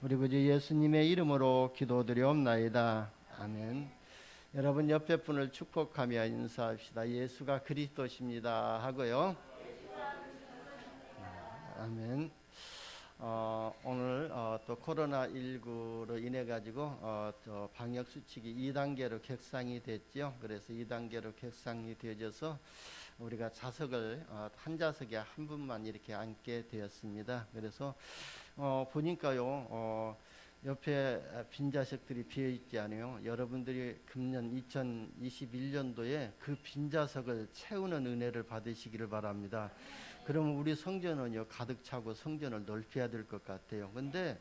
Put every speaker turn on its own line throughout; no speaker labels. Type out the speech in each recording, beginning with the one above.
우리 구주 예수님의 이름으로 기도드리옵나이다. 아멘. 여러분 옆에 분을 축복하며 인사합시다. 예수가 그리스도십니다 하고요. 아멘. 오늘 또 코로나19로 인해 가지고 방역 수칙이 2단계로 격상이 됐죠. 그래서 2단계로 격상이 되어져서 우리가 좌석을 한 좌석에 한 분만 이렇게 앉게 되었습니다. 그래서 보니까요, 옆에 빈 좌석들이 비어 있지 않아요. 여러분들이 금년 2021년도에 그 빈 좌석을 채우는 은혜를 받으시기를 바랍니다. 그러면 우리 성전은요 가득 차고 성전을 넓혀야 될 것 같아요. 근데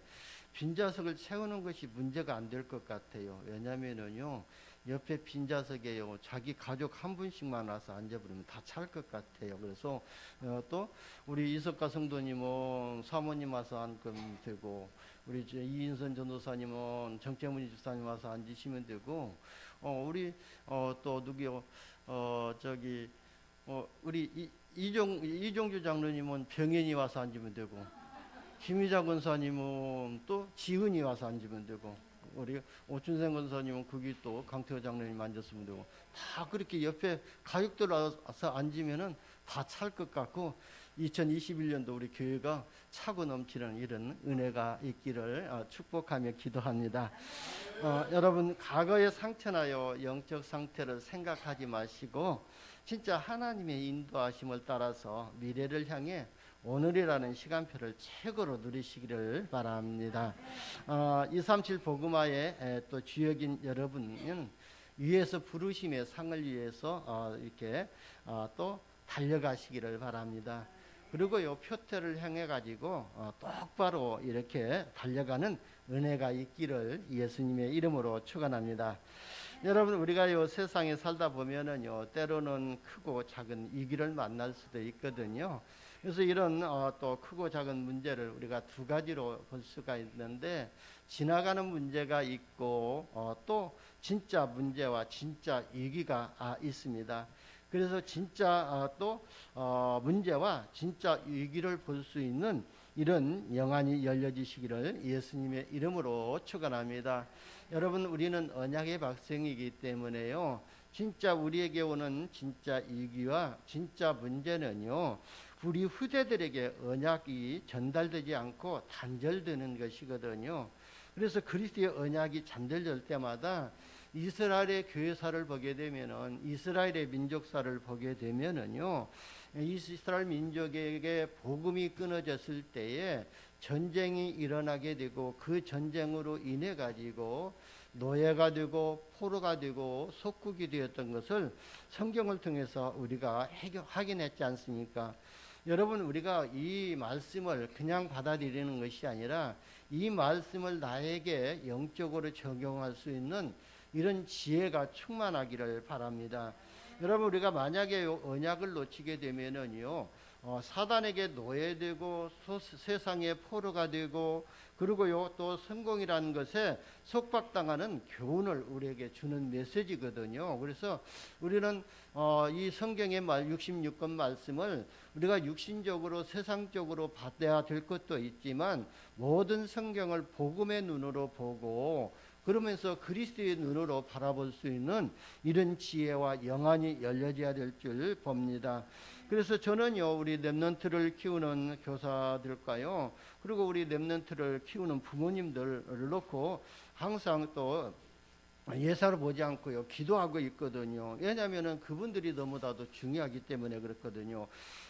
빈 좌석을 채우는 것이 문제가 안 될 것 같아요. 왜냐면은요 옆에 빈 좌석에요 자기 가족 한 분씩만 와서 앉아버리면 다 찰 것 같아요. 그래서 또 우리 이석가 성도님은 사모님 와서 앉으면 되고, 우리 이인선 전도사님은 정태문 집사님 와서 앉으시면 되고, 우리 또 누구요 우리 이종주 장로님은 병현이 와서 앉으면 되고, 김희자 권사님은 또 지은이 와서 앉으면 되고, 우리 오춘생 권사님은 거기 또 강태호 장로님 앉았으면 되고, 다 그렇게 옆에 가족들 와서 앉으면은 다 찰 것 같고 2021년도 우리 교회가 차고 넘치는 이런 은혜가 있기를 축복하며 기도합니다. 여러분 과거의 상태나요 영적 상태를 생각하지 마시고 진짜 하나님의 인도하심을 따라서 미래를 향해 오늘이라는 시간표를 최고로 누리시기를 바랍니다. 237 복음화의 또 주역인 여러분은 위에서 부르심의 상을 위해서 이렇게 또 달려가시기를 바랍니다. 그리고요 표태를 향해 가지고 똑바로 이렇게 달려가는 은혜가 있기를 예수님의 이름으로 축원합니다. 여러분 우리가 요 세상에 살다 보면은요 때로는 크고 작은 위기를 만날 수도 있거든요. 그래서 이런 또 크고 작은 문제를 우리가 두 가지로 볼 수가 있는데, 지나가는 문제가 있고 또 진짜 문제와 진짜 위기가 있습니다. 그래서 진짜 또 문제와 진짜 위기를 볼 수 있는 이런 영안이 열려지시기를 예수님의 이름으로 축원합니다. 여러분 우리는 언약의 백성이기 때문에요 진짜 우리에게 오는 진짜 위기와 진짜 문제는요 우리 후대들에게 언약이 전달되지 않고 단절되는 것이거든요. 그래서 그리스도의 언약이 단절될 때마다 이스라엘의 교회사를 보게 되면은, 이스라엘의 민족사를 보게 되면은요 이스라엘 민족에게 복음이 끊어졌을 때에 전쟁이 일어나게 되고, 그 전쟁으로 인해 가지고 노예가 되고 포로가 되고 속국이 되었던 것을 성경을 통해서 우리가 확인했지 않습니까? 여러분 우리가 이 말씀을 그냥 받아들이는 것이 아니라 이 말씀을 나에게 영적으로 적용할 수 있는 이런 지혜가 충만하기를 바랍니다. 여러분 우리가 만약에 언약을 놓치게 되면은요 사단에게 노예되고 세상의 포로가 되고, 그리고요 또 성공이라는 것에 속박당하는 교훈을 우리에게 주는 메시지거든요. 그래서 우리는 이 성경의 66권 말씀을 우리가 육신적으로 세상적으로 받아야 될 것도 있지만, 모든 성경을 복음의 눈으로 보고 그러면서 그리스도의 눈으로 바라볼 수 있는 이런 지혜와 영안이 열려져야 될 줄 봅니다. 그래서 저는요 우리 렘넌트를 키우는 교사들과요 그리고 우리 렘넌트를 키우는 부모님들을 놓고 항상 또 예사를 보지 않고요 기도하고 있거든요. 왜냐하면 그분들이 너무나도 중요하기 때문에 그렇거든요.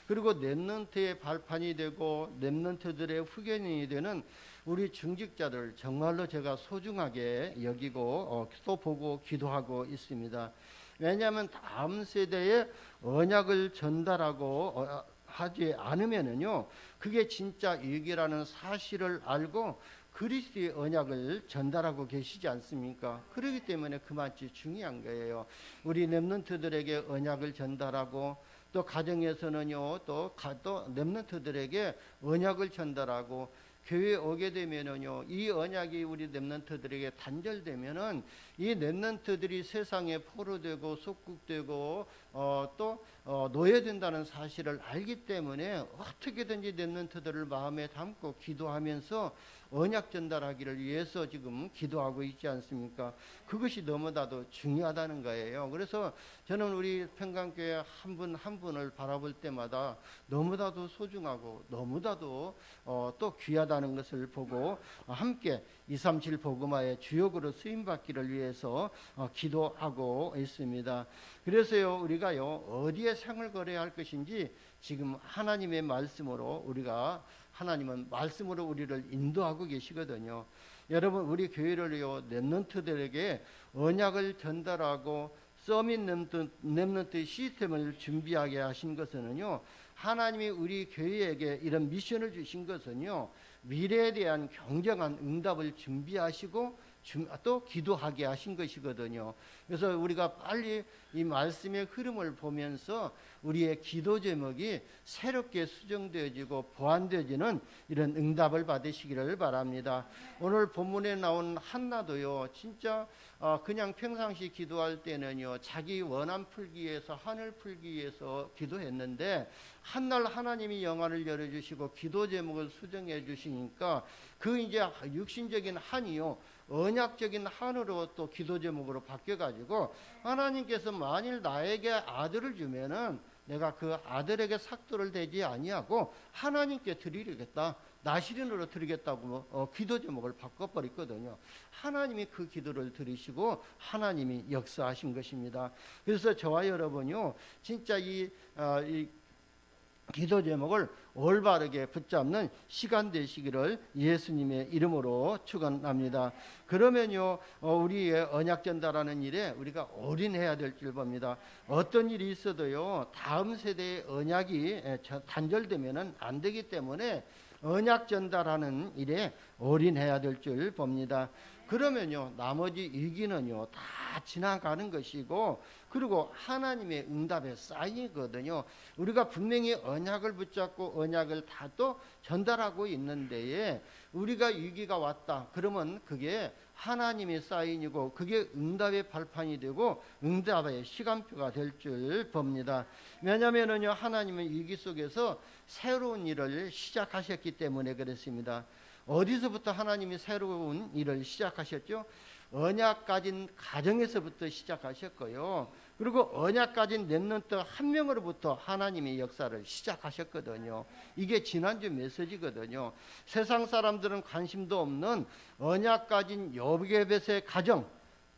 그리고 렘넌트의 발판이 되고 렘넌트들의 후견인이 되는 우리 중직자들 정말로 제가 소중하게 여기고 또 보고 기도하고 있습니다. 왜냐하면 다음 세대에 언약을 전달하고 하지 않으면은요 그게 진짜 위기라는 사실을 알고 그리스도의 언약을 전달하고 계시지 않습니까? 그렇기 때문에 그만치 중요한 거예요. 우리 렘넌트들에게 언약을 전달하고, 또 가정에서는요 또 렘넌트들에게 언약을 전달하고, 교회에 오게 되면은요 이 언약이 우리 렘넌트들에게 단절되면은 이 렘넌트들이 세상에 포로되고 속국되고 또 노예된다는 사실을 알기 때문에 어떻게든지 렘넌트들을 마음에 담고 기도하면서 언약 전달하기를 위해서 지금 기도하고 있지 않습니까? 그것이 너무나도 중요하다는 거예요. 그래서 저는 우리 평강교회 한 분 한 분을 바라볼 때마다 너무나도 소중하고 너무나도 또 귀하다는 것을 보고 함께 237 복음화의 주역으로 쓰임받기를 위해서 기도하고 있습니다. 그래서요, 우리가요 어디에 상을 걸어야 할 것인지 지금 하나님의 말씀으로 우리가, 하나님은 말씀으로 우리를 인도하고 계시거든요. 여러분, 우리 교회를요 렘넌트들에게 언약을 전달하고 서밋 렘넌트 시스템을 준비하게 하신 것은요, 하나님이 우리 교회에게 이런 미션을 주신 것은요, 미래에 대한 경쟁한 응답을 준비하시고 또 기도하게 하신 것이거든요. 그래서 우리가 빨리 이 말씀의 흐름을 보면서 우리의 기도 제목이 새롭게 수정되어지고 보완되어지는 이런 응답을 받으시기를 바랍니다. 오늘 본문에 나온 한나도요, 진짜 그냥 평상시 기도할 때는요, 자기 원한 풀기 위해서, 하늘 풀기 위해서 기도했는데, 한날 하나님이 영안을 열어주시고 기도 제목을 수정해 주시니까 그 이제 육신적인 한이요 언약적인 한으로 또 기도 제목으로 바뀌어가지고, 하나님께서 만일 나에게 아들을 주면은 내가 그 아들에게 삭도를 대지 아니하고 하나님께 드리겠다, 나시린으로 드리겠다고 기도 제목을 바꿔버렸거든요. 하나님이 그 기도를 들으시고 하나님이 역사하신 것입니다. 그래서 저와 여러분요, 진짜 이 기도 제목을 올바르게 붙잡는 시간 되시기를 예수님의 이름으로 축원합니다. 그러면요, 우리의 언약 전달하는 일에 우리가 올인해야 될 줄 봅니다. 어떤 일이 있어도요, 다음 세대의 언약이 단절되면은 안 되기 때문에 언약 전달하는 일에 올인해야 될 줄 봅니다. 그러면요, 나머지 위기는요 다 지나가는 것이고, 그리고 하나님의 응답에 쌓이거든요. 우리가 분명히 언약을 붙잡고 언약을 다 또 전달하고 있는데에 우리가 위기가 왔다 그러면 그게 하나님의 사인이고 그게 응답의 발판이 되고 응답의 시간표가 될 줄 봅니다. 왜냐하면요, 하나님은 위기 속에서 새로운 일을 시작하셨기 때문에 그렇습니다. 어디서부터 하나님이 새로운 일을 시작하셨죠? 언약 가진 가정에서부터 시작하셨고요. 그리고 언약 가진 렘넌트 한 명으로부터 하나님의 역사를 시작하셨거든요. 이게 지난주 메시지거든요. 세상 사람들은 관심도 없는 언약 가진 여베벳의 가정,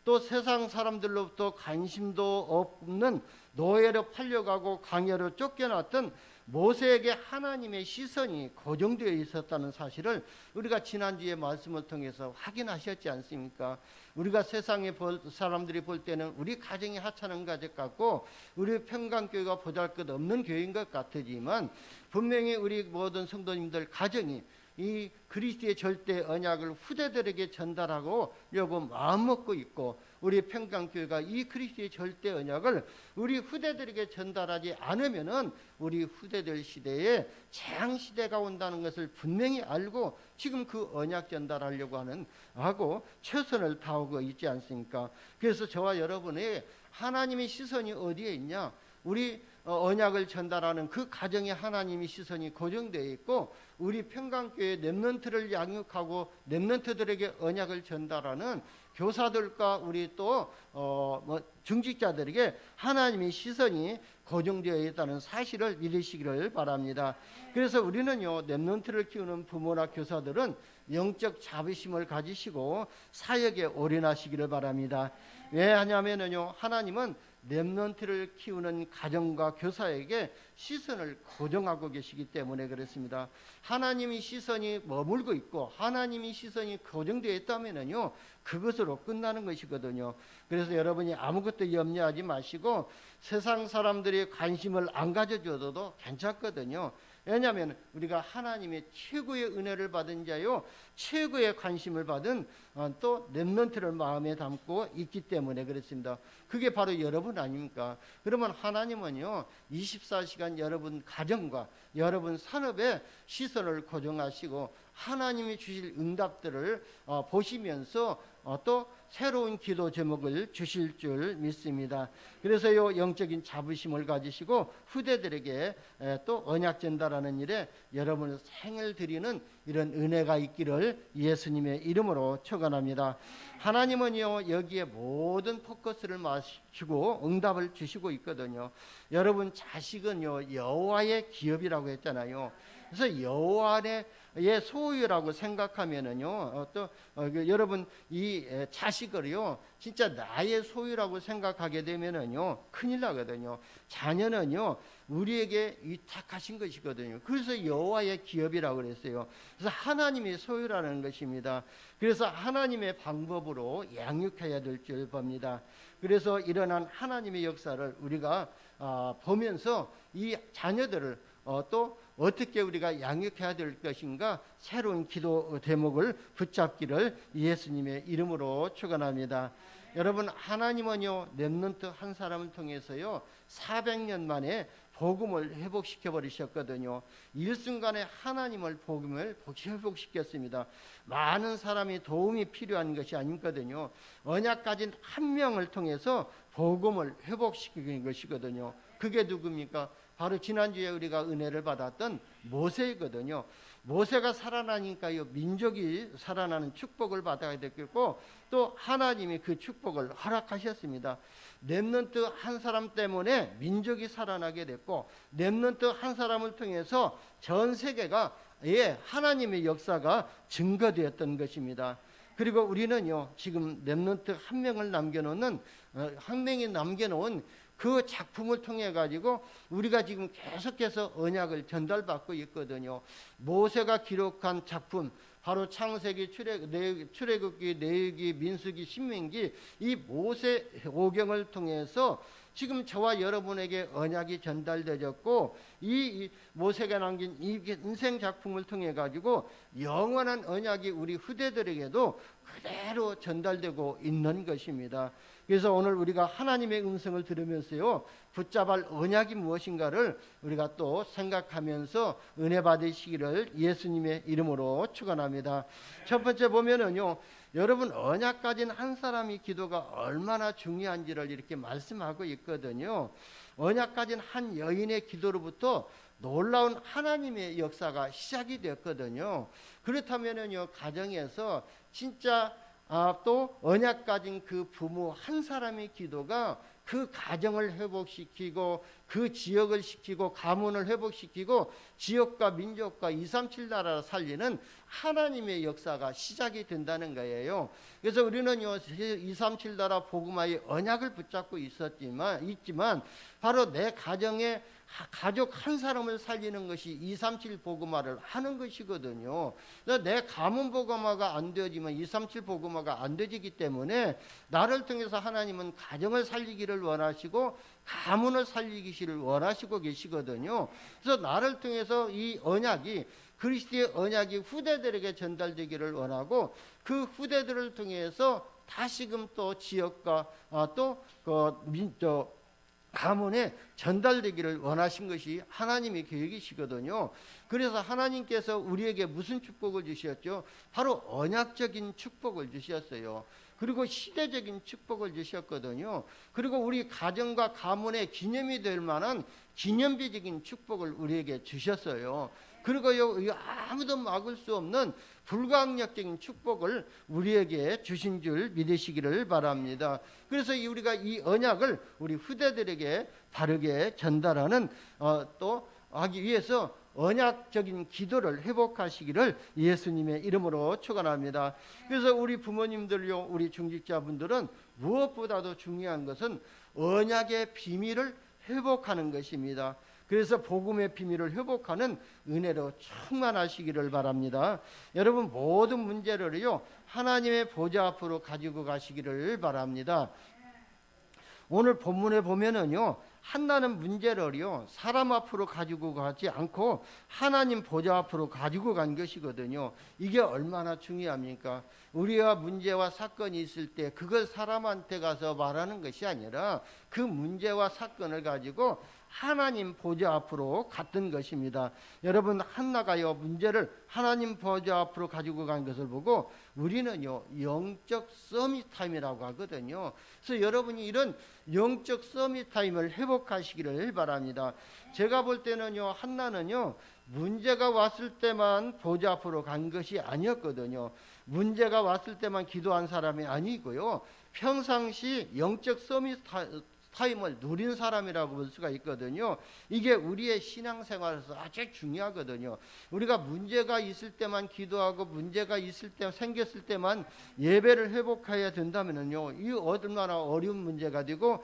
또 세상 사람들로부터 관심도 없는 노예로 팔려가고 광야로 쫓겨났던 모세에게 하나님의 시선이 고정되어 있었다는 사실을 우리가 지난주에 말씀을 통해서 확인하셨지 않습니까? 우리가 세상에 사람들이 볼 때는 우리 가정이 하찮은 가족 같고 우리 평강교회가 보잘것없는 교회인 것 같지만, 분명히 우리 모든 성도님들 가정이 이 그리스도의 절대 언약을 후대들에게 전달하려고 마음먹고 있고, 우리 평강교회가 이 그리스도의 절대 언약을 우리 후대들에게 전달하지 않으면은 우리 후대들 시대에 재앙시대가 온다는 것을 분명히 알고 지금 그 언약 전달하려고 하고 최선을 다하고 있지 않습니까? 그래서 저와 여러분의 하나님의 시선이 어디에 있냐? 우리 언약을 전달하는 그 가정에 하나님의 시선이 고정되어 있고, 우리 평강교회 렘넌트를 양육하고 렘넌트들에게 언약을 전달하는 교사들과 우리 또 중직자들에게 하나님의 시선이 고정되어 있다는 사실을 믿으시기를 바랍니다. 그래서 우리는요, 렘넌트를 키우는 부모나 교사들은 영적 자부심을 가지시고 사역에 올인하시기를 바랍니다. 왜 하냐면요, 하나님은 렘넌트를 키우는 가정과 교사에게 시선을 고정하고 계시기 때문에 그렇습니다. 하나님의 시선이 머물고 있고 하나님의 시선이 고정되어 있다면요, 그것으로 끝나는 것이거든요. 그래서 여러분이 아무것도 염려하지 마시고 세상 사람들이 관심을 안 가져줘도 괜찮거든요. 왜냐하면 우리가 하나님의 최고의 은혜를 받은 자요, 최고의 관심을 받은 또 렘넌트를 마음에 담고 있기 때문에 그렇습니다. 그게 바로 여러분 아닙니까? 그러면 하나님은요, 24시간 여러분 가정과 여러분 산업에 시선을 고정하시고 하나님이 주실 응답들을 보시면서 또 새로운 기도 제목을 주실 줄 믿습니다. 그래서 요 영적인 자부심을 가지시고 후대들에게 또 언약 전달하는 일에 여러분의 생을 드리는 이런 은혜가 있기를 예수님의 이름으로 축원합니다. 하나님은요 여기에 모든 포커스를 맞추고 응답을 주시고 있거든요. 여러분 자식은요 여호와의 기업이라고 했잖아요. 그래서 여호와의 소유라고 생각하면은요, 여러분 이 자식을요, 진짜 나의 소유라고 생각하게 되면은요, 큰일 나거든요. 자녀는요, 우리에게 위탁하신 것이거든요. 그래서 여호와의 기업이라고 그랬어요. 그래서 하나님의 소유라는 것입니다. 그래서 하나님의 방법으로 양육해야 될 줄 봅니다. 그래서 일어난 하나님의 역사를 우리가 보면서 이 자녀들을 또 어떻게 우리가 양육해야 될 것인가 새로운 기도 대목을 붙잡기를 예수님의 이름으로 축원합니다. 여러분 하나님은요 렘넌트 한 사람을 통해서요 400년 만에 복음을 회복시켜 버리셨거든요. 일순간에 하나님을 복음을 회복시켰습니다. 많은 사람이 도움이 필요한 것이 아니거든요. 언약 가진 한 명을 통해서 복음을 회복시키는 것이거든요. 그게 누굽니까? 바로 지난주에 우리가 은혜를 받았던 모세이거든요. 모세가 살아나니까요 민족이 살아나는 축복을 받아야 되겠고 또 하나님이 그 축복을 허락하셨습니다. 렘넌트 한 사람 때문에 민족이 살아나게 됐고 렘넌트 한 사람을 통해서 전 세계가 하나님의 역사가 증거되었던 것입니다. 그리고 우리는요 지금 렘넌트 한 명을 남겨놓는 한 명이 남겨놓은 그 작품을 통해 가지고 우리가 지금 계속해서 언약을 전달받고 있거든요. 모세가 기록한 작품 바로 창세기, 출애굽기, 레위기, 민수기, 신명기 이 모세 오경을 통해서 지금 저와 여러분에게 언약이 전달되었고 이 모세가 남긴 이 인생 작품을 통해 가지고 영원한 언약이 우리 후대들에게도 그대로 전달되고 있는 것입니다. 그래서 오늘 우리가 하나님의 음성을 들으면서요 붙잡을 언약이 무엇인가를 우리가 또 생각하면서 은혜 받으시기를 예수님의 이름으로 축원합니다. 첫 번째 보면은요 여러분 언약 가진 한 사람의 기도가 얼마나 중요한지를 이렇게 말씀하고 있거든요. 언약 가진 한 여인의 기도로부터 놀라운 하나님의 역사가 시작이 됐거든요. 그렇다면은요 가정에서 진짜 또 언약 가진 그 부모 한 사람의 기도가 그 가정을 회복시키고 그 지역을 시키고 가문을 회복시키고 지역과 민족과 237 나라를 살리는 하나님의 역사가 시작이 된다는 거예요. 그래서 우리는요 237 나라 복음화의 언약을 붙잡고 있지만 바로 내 가정에 가족 한 사람을 살리는 것이 237 복음화를 하는 것이거든요. 내 가문 복음화가 안 되어지면 237 복음화가 안 되지기 때문에 나를 통해서 하나님은 가정을 살리기를 원하시고 가문을 살리기를 원하시고 계시거든요. 그래서 나를 통해서 이 언약이 그리스도의 언약이 후대들에게 전달되기를 원하고 그 후대들을 통해서 다시금 또 지역과 가문에 전달되기를 원하신 것이 하나님의 계획이시거든요. 그래서 하나님께서 우리에게 무슨 축복을 주셨죠? 바로 언약적인 축복을 주셨어요. 그리고 시대적인 축복을 주셨거든요. 그리고 우리 가정과 가문의 기념이 될 만한 기념비적인 축복을 우리에게 주셨어요. 그리고 아무도 막을 수 없는 불가항력적인 축복을 우리에게 주신 줄 믿으시기를 바랍니다. 그래서 우리가 이 언약을 우리 후대들에게 바르게 전달하는 또 하기 위해서 언약적인 기도를 회복하시기를 예수님의 이름으로 축원합니다. 그래서 우리 부모님들요, 우리 중직자분들은 무엇보다도 중요한 것은 언약의 비밀을 회복하는 것입니다. 그래서 복음의 비밀을 회복하는 은혜로 충만하시기를 바랍니다. 여러분 모든 문제를요 하나님의 보좌 앞으로 가지고 가시기를 바랍니다. 오늘 본문에 보면은요 한나는 문제를요 사람 앞으로 가지고 가지 않고 하나님 보좌 앞으로 가지고 간 것이거든요. 이게 얼마나 중요합니까? 우리가 문제와 사건이 있을 때 그걸 사람한테 가서 말하는 것이 아니라 그 문제와 사건을 가지고 하나님 보좌 앞으로 갔던 것입니다. 여러분, 한나가요 문제를 하나님 보좌 앞으로 가지고 간 것을 보고 우리는요 영적 서밋 타임이라고 하거든요. 그래서 여러분이 이런 영적 서밋 타임을 회복하시기를 바랍니다. 제가 볼 때는요 한나는요 문제가 왔을 때만 보좌 앞으로 간 것이 아니었거든요. 문제가 왔을 때만 기도한 사람이 아니고요, 평상시 영적 서밋 타임을 누린 사람이라고 볼 수가 있거든요. 이게 우리의 신앙생활에서 아주 중요하거든요. 우리가 문제가 있을 때만 기도하고 문제가 있을 때 생겼을 때만 예배를 회복해야 된다면요, 이 얼마나 어려운 문제가 되고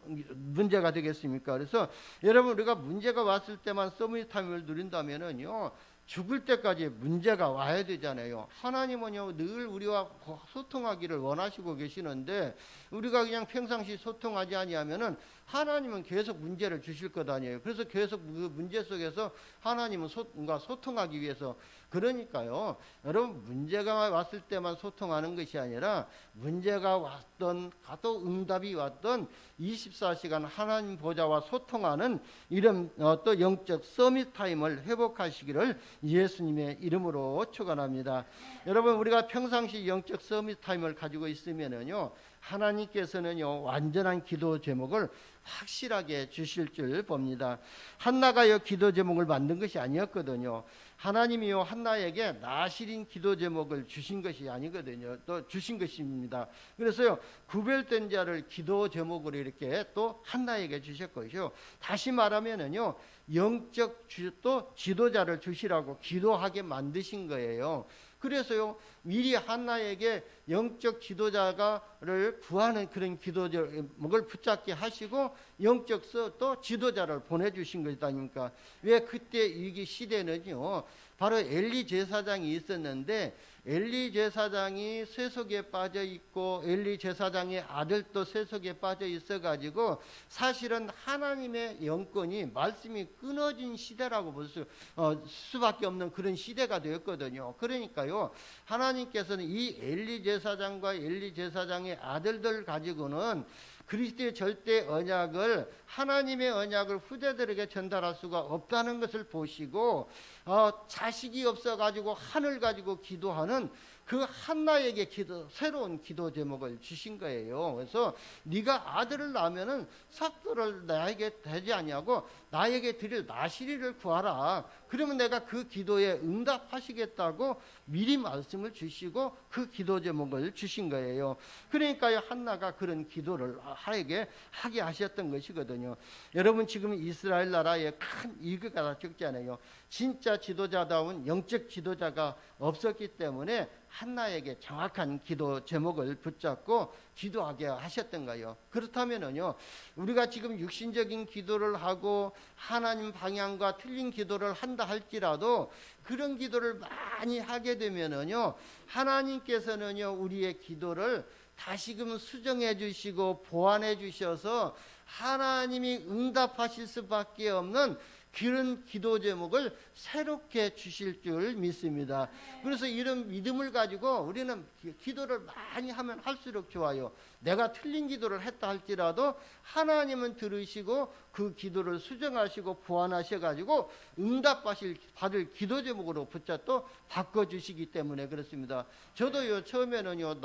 문제가 되겠습니까? 그래서 여러분, 우리가 문제가 왔을 때만 서밋 타임을 누린다면은요 죽을 때까지 문제가 와야 되잖아요. 하나님은요 늘 우리와 소통하기를 원하시고 계시는데 우리가 그냥 평상시 소통하지 아니하면은 하나님은 계속 문제를 주실 것 아니에요. 그래서 계속 그 문제 속에서 하나님은 뭔가 소통하기 위해서, 그러니까요 여러분, 문제가 왔을 때만 소통하는 것이 아니라 문제가 왔던 또 응답이 왔던 24시간 하나님 보좌와 소통하는 이런 또 영적 서밋 타임을 회복하시기를 예수님의 이름으로 축원합니다. 여러분, 우리가 평상시 영적 서밋 타임을 가지고 있으면은요 하나님께서는요 완전한 기도 제목을 확실하게 주실 줄 봅니다. 한나가요 기도 제목을 만든 것이 아니었거든요. 하나님이요 한나에게 나시린 기도 제목을 주신 것이 아니거든요. 또 주신 것입니다. 그래서요 구별된 자를 기도 제목으로 이렇게 또 한나에게 주셨고요. 다시 말하면은요 영적 또 지도자를 주시라고 기도하게 만드신 거예요. 그래서요 미리 한나에게 영적 지도자를 구하는 그런 기도 제목을 붙잡게 하시고 영적 또 지도자를 보내주신 것이다니까. 왜 그때 이 시대는요 바로 엘리 제사장이 있었는데 엘리 제사장이 쇠속에 빠져 있고 엘리 제사장의 아들도 쇠속에 빠져 있어 가지고 사실은 하나님의 영권이 말씀이 끊어진 시대라고 볼 수밖에 없는 그런 시대가 되었거든요. 그러니까요 하나님께서는 이 엘리 제사장과 엘리 제사장의 아들들 가지고는 그리스도의 절대 언약을, 하나님의 언약을 후대들에게 전달할 수가 없다는 것을 보시고 자식이 없어가지고 하늘 가지고 기도하는 그 한나에게 새로운 기도 제목을 주신 거예요. 그래서 네가 아들을 낳으면은 삭도를 나에게 되지 아니하고 나에게 드릴 나시리를 구하라. 그러면 내가 그 기도에 응답하시겠다고 미리 말씀을 주시고 그 기도 제목을 주신 거예요. 그러니까요 한나가 그런 기도를 하게 하셨던 것이거든요. 여러분, 지금 이스라엘 나라에 큰 이교가 적잖아요. 진짜 지도자다운 영적 지도자가 없었기 때문에 한나에게 정확한 기도 제목을 붙잡고 기도하게 하셨던 거예요. 그렇다면은요 우리가 지금 육신적인 기도를 하고 하나님 방향과 틀린 기도를 한다 할지라도 그런 기도를 많이 하게 되면은요 하나님께서는요 우리의 기도를 다시금 수정해 주시고 보완해 주셔서 하나님이 응답하실 수밖에 없는 그런 기도 제목을 새롭게 주실 줄 믿습니다. 그래서 이런 믿음을 가지고 우리는 기도를 많이 하면 할수록 좋아요. 내가 틀린 기도를 했다 할지라도 하나님은 들으시고 그 기도를 수정하시고 보완하셔가지고 받을 기도 제목으로 또 바꿔주시기 때문에 그렇습니다. 저도요 처음에는요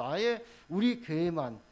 우리 교회만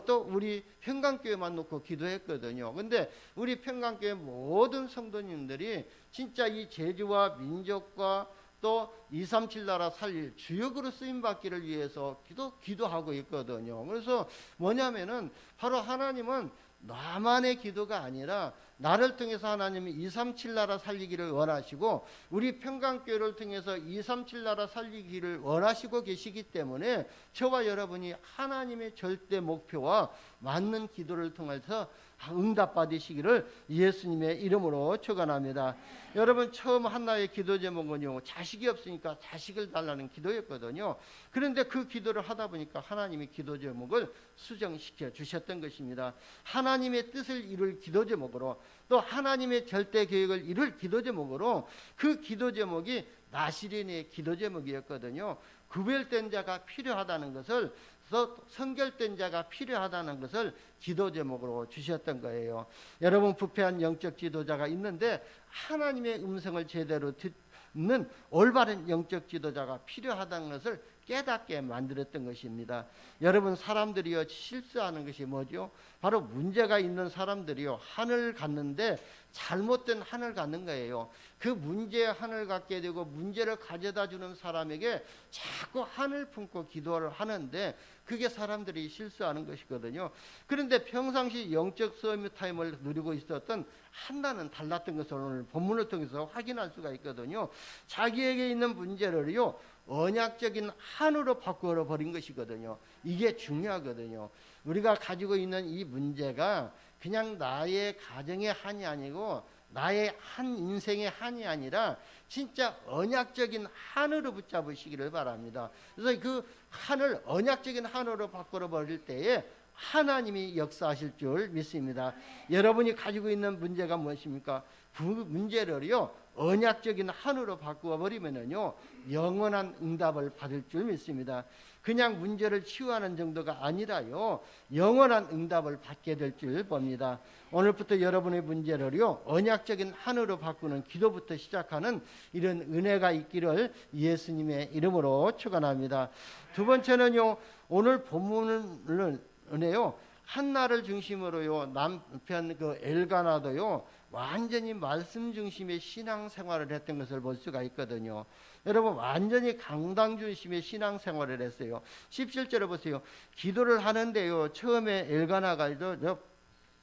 또 우리 평강교회만 놓고 기도했거든요. 근데 우리 평강교회 모든 성도님들이 진짜 이 제주와 민족과 또 237 나라 살릴 주역으로 쓰임받기를 위해서 기도하고 있거든요. 그래서 뭐냐면은 바로 하나님은 나만의 기도가 아니라 나를 통해서 하나님이 237 나라 살리기를 원하시고 우리 평강교회를 통해서 237 나라 살리기를 원하시고 계시기 때문에 저와 여러분이 하나님의 절대 목표와 맞는 기도를 통해서 응답받으시기를 예수님의 이름으로 축원합니다. 여러분, 처음 한나의 기도 제목은요 자식이 없으니까 자식을 달라는 기도였거든요. 그런데 그 기도를 하다 보니까 하나님이 기도 제목을 수정시켜 주셨던 것입니다. 하나님의 뜻을 이룰 기도 제목으로 또 하나님의 절대 계획을 이룰 기도 제목으로 그 기도 제목이 나시린의 기도 제목이었거든요. 구별된 자가 필요하다는 것을, 또 성결된 자가 필요하다는 것을 기도 제목으로 주셨던 거예요. 여러분, 부패한 영적 지도자가 있는데 하나님의 음성을 제대로 듣는 올바른 영적 지도자가 필요하다는 것을 깨닫게 만들었던 것입니다. 여러분, 사람들이요 실수하는 것이 뭐죠? 바로 문제가 있는 사람들이요 한을 갖는데 잘못된 한을 갖는 거예요. 그 문제의 한을 갖게 되고 문제를 가져다 주는 사람에게 자꾸 한을 품고 기도를 하는데 그게 사람들이 실수하는 것이거든요. 그런데 평상시 영적 서밋 타임을 누리고 있었던 한나는 달랐던 것을 오늘 본문을 통해서 확인할 수가 있거든요. 자기에게 있는 문제를요 언약적인 한으로 바꾸어 버린 것이거든요. 이게 중요하거든요. 우리가 가지고 있는 이 문제가 그냥 나의 가정의 한이 아니고 나의 한 인생의 한이 아니라 진짜 언약적인 한으로 붙잡으시기를 바랍니다. 그래서 그 한을 언약적인 한으로 바꾸어 버릴 때에 하나님이 역사하실 줄 믿습니다. 여러분이 가지고 있는 문제가 무엇입니까? 그 문제를요 언약적인 한으로 바꾸어 버리면은요 영원한 응답을 받을 줄 믿습니다. 그냥 문제를 치유하는 정도가 아니라요 영원한 응답을 받게 될 줄 봅니다. 오늘부터 여러분의 문제를요 언약적인 한으로 바꾸는 기도부터 시작하는 이런 은혜가 있기를 예수님의 이름으로 축원합니다. 두 번째는요 오늘 본문을 은혜요 한나를 중심으로요 남편 그 엘가나도요 완전히 말씀 중심의 신앙생활을 했던 것을 볼 수가 있거든요. 여러분 완전히 강당 중심의 신앙생활을 했어요. 17절에 보세요. 기도를 하는데요 처음에 엘가나가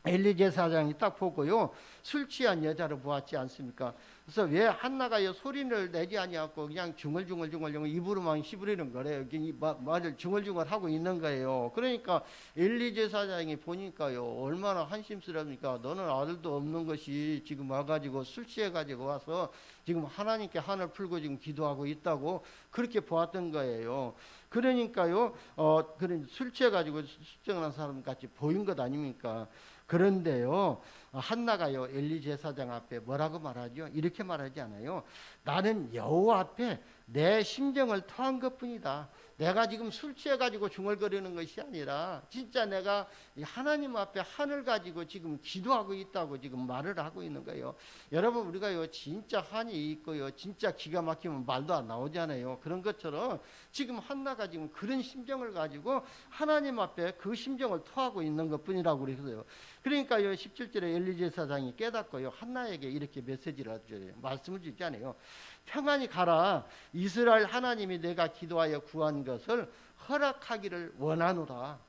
엘리 제사장이 딱 보고요 술 취한 여자를 보았지 않습니까? 그래서 왜 한나가 소리를 내지 아니하고 그냥 중얼중얼 입으로만 씹으리는 거래요. 말을 중얼중얼 하고 있는 거예요. 그러니까 엘리 제사장이 보니까요 얼마나 한심스럽니까? 너는 아들도 없는 것이 지금 와가지고 술 취해가지고 와서 지금 하나님께 한을 풀고 지금 기도하고 있다고 그렇게 보았던 거예요. 그러니까요 술 취해가지고 수정한 사람 같이 보인 것 아닙니까? 그런데요 한나가요 엘리 제사장 앞에 뭐라고 말하죠? 이렇게 말하지 않아요. 나는 여호와 앞에 내 심정을 토한 것뿐이다. 내가 지금 술 취해가지고 중얼거리는 것이 아니라 진짜 내가 하나님 앞에 한을 가지고 지금 기도하고 있다고 지금 말을 하고 있는 거예요. 여러분 우리가요 진짜 한이 있고요 진짜 기가 막히면 말도 안 나오잖아요. 그런 것처럼 지금 한나가 지금 그런 심정을 가지고 하나님 앞에 그 심정을 토하고 있는 것뿐이라고 그랬어요. 그러니까요 17절에 엘리 제사장이 깨닫고요 한나에게 이렇게 메시지를 줘요. 말씀을 주지 않아요. 평안히 가라. 이스라엘 하나님이 내가 기도하여 구한 것을 허락하기를 원하노라.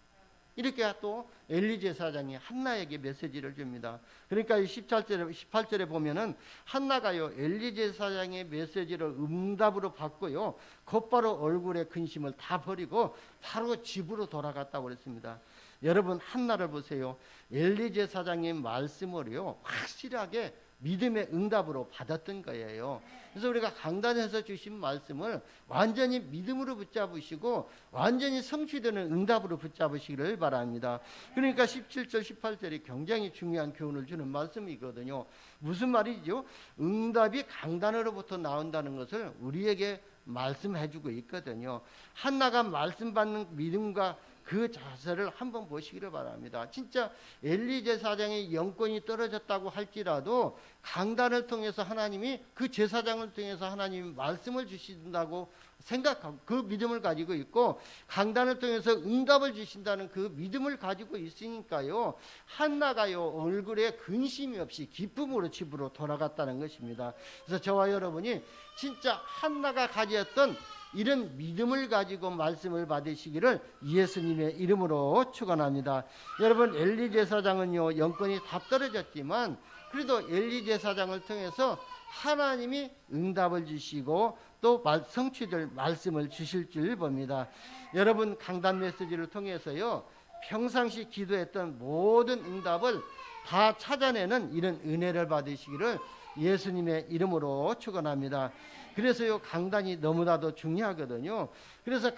이렇게 또 엘리 제사장이 한나에게 메시지를 줍니다. 그러니까 18절에 보면은 한나가요 엘리 제사장의 메시지를 응답으로 받고요 곧바로 얼굴의 근심을 다 버리고 바로 집으로 돌아갔다고 그랬습니다. 여러분 한나를 보세요. 엘리 제사장의 말씀을요 확실하게 믿음의 응답으로 받았던 거예요. 그래서 우리가 강단에서 주신 말씀을 완전히 믿음으로 붙잡으시고 완전히 성취되는 응답으로 붙잡으시기를 바랍니다. 그러니까 17절 18절이 굉장히 중요한 교훈을 주는 말씀이거든요. 무슨 말이죠? 응답이 강단으로부터 나온다는 것을 우리에게 말씀해주고 있거든요. 한나가 말씀 받는 믿음과 그 자세를 한번 보시기를 바랍니다. 진짜 엘리 제사장의 영권이 떨어졌다고 할지라도 강단을 통해서 하나님이 그 제사장을 통해서 하나님이 말씀을 주신다고 생각하고 그 믿음을 가지고 있고 강단을 통해서 응답을 주신다는 그 믿음을 가지고 있으니까요 한나가요 얼굴에 근심이 없이 기쁨으로 집으로 돌아갔다는 것입니다. 그래서 저와 여러분이 진짜 한나가 가졌던 이런 믿음을 가지고 말씀을 받으시기를 예수님의 이름으로 축원합니다. 여러분 엘리 제사장은요 영권이 다 떨어졌지만 그래도 엘리 제사장을 통해서 하나님이 응답을 주시고 또 성취될 말씀을 주실 줄 봅니다. 여러분 강단 메시지를 통해서요 평상시 기도했던 모든 응답을 다 찾아내는 이런 은혜를 받으시기를 예수님의 이름으로 축원합니다. 그래서요 강단이 너무나도 중요하거든요. 그래서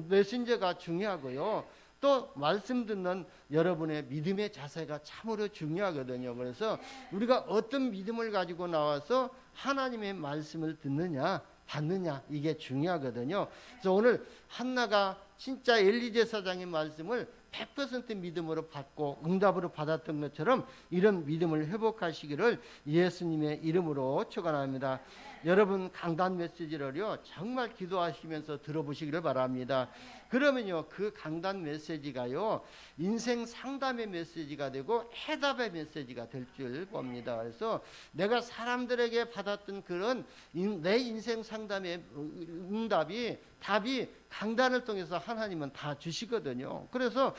메신저가 중요하고요. 또 말씀 듣는 여러분의 믿음의 자세가 참으로 중요하거든요. 그래서 우리가 어떤 믿음을 가지고 나와서 하나님의 말씀을 듣느냐 받느냐, 이게 중요하거든요. 그래서 오늘 한나가 진짜 엘리 제사장의 말씀을 100% 믿음으로 받고 응답으로 받았던 것처럼 이런 믿음을 회복하시기를 예수님의 이름으로 축원합니다. 여러분 강단 메시지를요 정말 기도하시면서 들어보시기를 바랍니다. 그러면요 그 강단 메시지가요 인생 상담의 메시지가 되고 해답의 메시지가 될 줄 봅니다. 그래서 내가 사람들에게 받았던 그런 내 인생 상담의 응답이 답이 강단을 통해서 하나님은 다 주시거든요. 그래서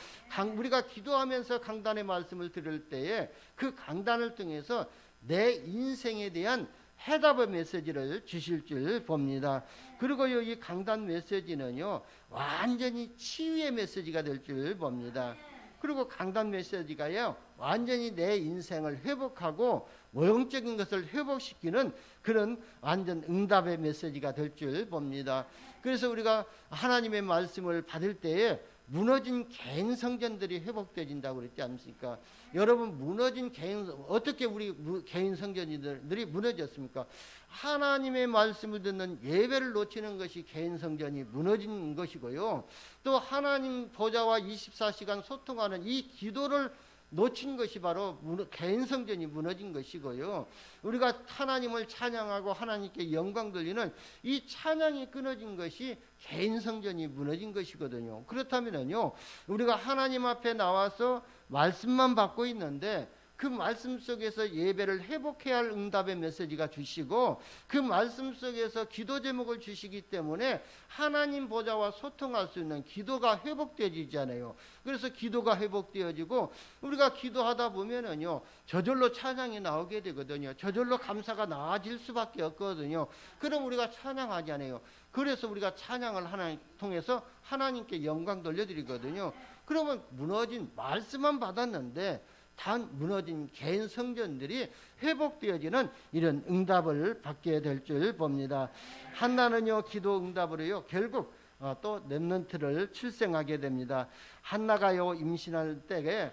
우리가 기도하면서 강단의 말씀을 들을 때에 그 강단을 통해서 내 인생에 대한 해답의 메시지를 주실 줄 봅니다. 그리고 이 강단 메시지는요 완전히 치유의 메시지가 될 줄 봅니다. 그리고 강단 메시지가요 완전히 내 인생을 회복하고 영적인 것을 회복시키는 그런 완전 응답의 메시지가 될 줄 봅니다. 그래서 우리가 하나님의 말씀을 받을 때에 무너진 개인 성전들이 회복되진다고 그랬지 않습니까? 여러분 무너진 개인 어떻게 우리 개인 성전들이 무너졌습니까? 하나님의 말씀을 듣는 예배를 놓치는 것이 개인 성전이 무너진 것이고요. 또 하나님 보좌와 24시간 소통하는 이 기도를 놓친 것이 바로 개인 성전이 무너진 것이고요. 우리가 하나님을 찬양하고 하나님께 영광 돌리는 이 찬양이 끊어진 것이 개인 성전이 무너진 것이거든요. 그렇다면요 우리가 하나님 앞에 나와서 말씀만 받고 있는데 그 말씀 속에서 예배를 회복해야 할 응답의 메시지가 주시고 그 말씀 속에서 기도 제목을 주시기 때문에 하나님 보좌와 소통할 수 있는 기도가 회복되지잖아요. 그래서 기도가 회복되어지고 우리가 기도하다 보면은요 저절로 찬양이 나오게 되거든요. 저절로 감사가 나아질 수밖에 없거든요. 그럼 우리가 찬양하잖아요. 그래서 우리가 찬양을 하나님 통해서 하나님께 영광 돌려드리거든요. 그러면 무너진 말씀만 받았는데 단 무너진 개인 성전들이 회복되어지는 이런 응답을 받게 될 줄 봅니다. 한나는요 기도 응답으로요 결국 또 렘넌트를 출생하게 됩니다. 한나가요 임신할 때에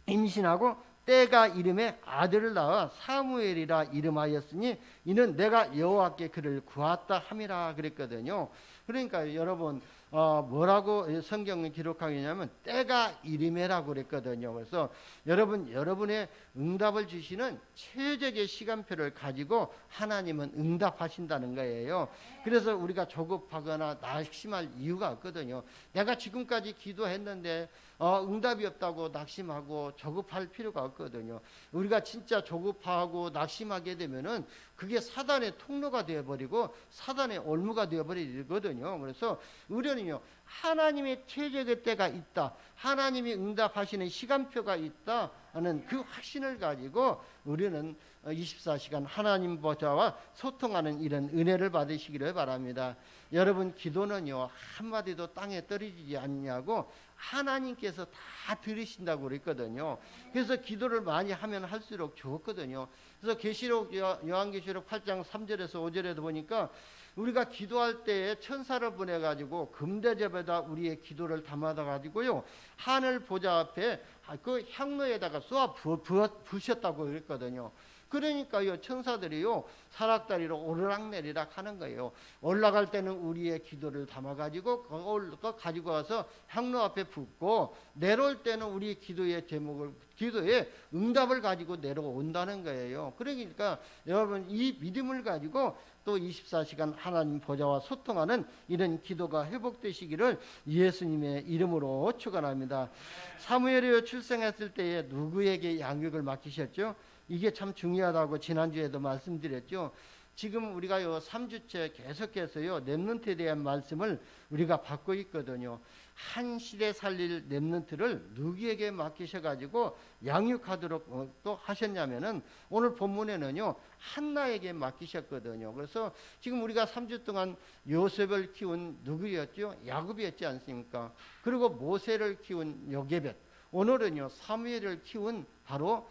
임신하고 때가 이름에 아들을 낳아 사무엘이라 이름하였으니 이는 내가 여호와께 그를 구하다 함이라 그랬거든요. 그러니까 여러분 뭐라고 성경을 기록하겠냐면 때가 이름에라고 그랬거든요. 그래서 여러분의 응답을 주시는 최적의 시간표를 가지고 하나님은 응답하신다는 거예요. 그래서 우리가 조급하거나 낙심할 이유가 없거든요. 내가 지금까지 기도했는데 응답이 없다고 낙심하고 조급할 필요가 없거든요. 우리가 진짜 조급하고 낙심하게 되면은 그게 사단의 통로가 되어버리고 사단의 올무가 되어버리거든요. 그래서 우리는요 하나님의 최적의 때가 있다, 하나님이 응답하시는 시간표가 있다 하는 그 확신을 가지고 우리는 24시간 하나님 보좌와 소통하는 이런 은혜를 받으시기를 바랍니다. 여러분 기도는요 한마디도 땅에 떨어지지 않냐고 하나님께서 다 들으신다고 그랬거든요. 그래서 기도를 많이 하면 할수록 좋거든요. 그래서 요한계시록 8장 3절에서 5절에도 보니까 우리가 기도할 때에 천사를 보내가지고 금대접에다 우리의 기도를 담아다 가지고요 하늘 보좌 앞에 그 향로에다가 쏘아 부으셨다고 그랬거든요. 그러니까요 천사들이요 사락다리로 오르락내리락 하는 거예요. 올라갈 때는 우리의 기도를 담아가지고 그걸 가지고 와서 향로 앞에 붓고 내려올 때는 우리 기도의 응답을 가지고 내려온다는 거예요. 그러니까 여러분 이 믿음을 가지고 또 24시간 하나님 보좌와 소통하는 이런 기도가 회복되시기를 예수님의 이름으로 축원합니다. 사무엘이 출생했을 때에 누구에게 양육을 맡기셨죠? 이게 참 중요하다고 지난주에도 말씀드렸죠. 지금 우리가 요 3주째 계속해서요 렘넌트에 대한 말씀을 우리가 받고 있거든요. 한 시대 살릴 렘넌트를 누구에게 맡기셔가지고 양육하도록 또 하셨냐면은 오늘 본문에는요 한나에게 맡기셨거든요. 그래서 지금 우리가 3주 동안 요셉을 키운 누구였죠? 야곱이었지 않습니까? 그리고 모세를 키운 요게벳, 오늘은요 사무엘을 키운 바로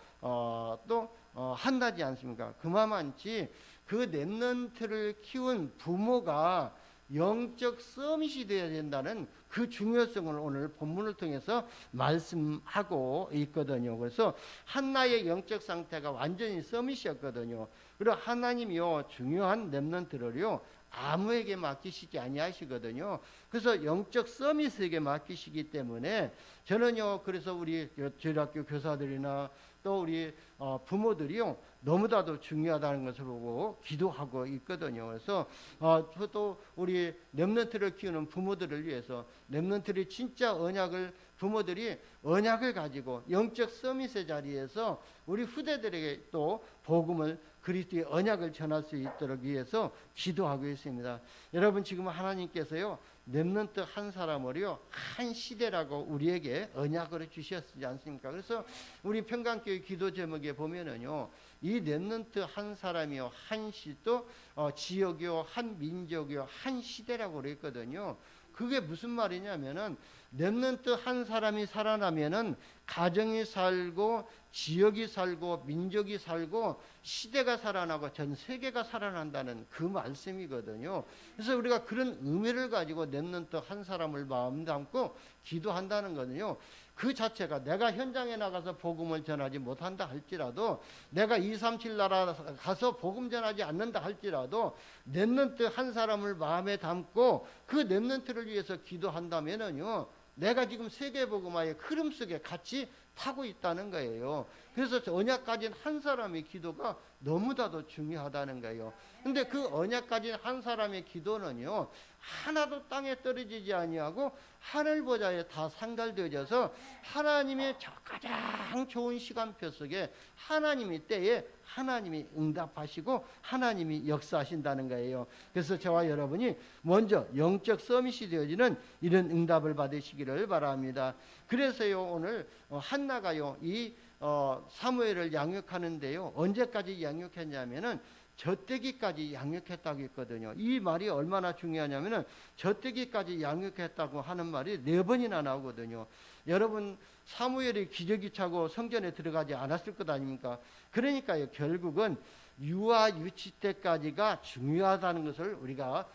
한나지 않습니까? 그만치 그 렘넌트를 키운 부모가 영적 서밋이 되어야 된다는 그 중요성을 오늘 본문을 통해서 말씀하고 있거든요. 그래서 한나의 영적 상태가 완전히 서밋이었거든요. 그리고 하나님이요 중요한 렘넌트를요 아무에게 맡기시지 아니하시거든요. 그래서 영적 서밋에게 맡기시기 때문에 저는요 그래서 우리 주일학교 교사들이나 또 우리 부모들이요 너무나도 중요하다는 것을 보고 기도하고 있거든요. 그래서 또 우리 렘넌트를 키우는 부모들을 위해서 렘넌트를 진짜 언약을 부모들이 언약을 가지고 영적 서밋의 자리에서 우리 후대들에게 또 복음을 그리스도의 언약을 전할 수 있도록 위해서 기도하고 있습니다. 여러분 지금 하나님께서요 렘넌트 한 사람을요 한 시대라고 우리에게 언약으로 주셨지 않습니까? 그래서 우리 평강교회 기도 제목에 보면은요 이 렘넌트 한 사람이요 한 시도 지역이요 한 민족이요 한 시대라고 그랬거든요. 그게 무슨 말이냐면은 렘넌트 한 사람이 살아나면은 가정이 살고 지역이 살고 민족이 살고 시대가 살아나고 전 세계가 살아난다는 그 말씀이거든요. 그래서 우리가 그런 의미를 가지고 렘넌트 한 사람을 마음 담고 기도한다는 거는요. 그 자체가 내가 현장에 나가서 복음을 전하지 못한다 할지라도 내가 237 나라 가서 복음 전하지 않는다 할지라도 렘넌트 한 사람을 마음에 담고 그 렘넌트를 위해서 기도한다면은요. 내가 지금 세계복음화의 흐름 속에 같이 타고 있다는 거예요. 그래서 언약 가진 한 사람의 기도가 너무나도 중요하다는 거예요. 근데 그 언약 가진 한 사람의 기도는요 하나도 땅에 떨어지지 아니하고 하늘 보좌에 다 상달되어져서 하나님의 가장 좋은 시간표 속에 하나님의 때에 하나님이 응답하시고 하나님이 역사하신다는 거예요. 그래서 저와 여러분이 먼저 영적 서밋이 되어지는 이런 응답을 받으시기를 바랍니다. 그래서요 오늘 한나가요 이 사무엘을 양육하는데요 언제까지 양육했냐면은 젖되기까지 양육했다고 했거든요. 이 말이 얼마나 중요하냐면은 젖되기까지 양육했다고 하는 말이 4번이나 나오거든요. 여러분 사무엘이 기저귀 차고 성전에 들어가지 않았을 것 아닙니까? 그러니까요 결국은 유아 유치 때까지가 중요하다는 것을 우리가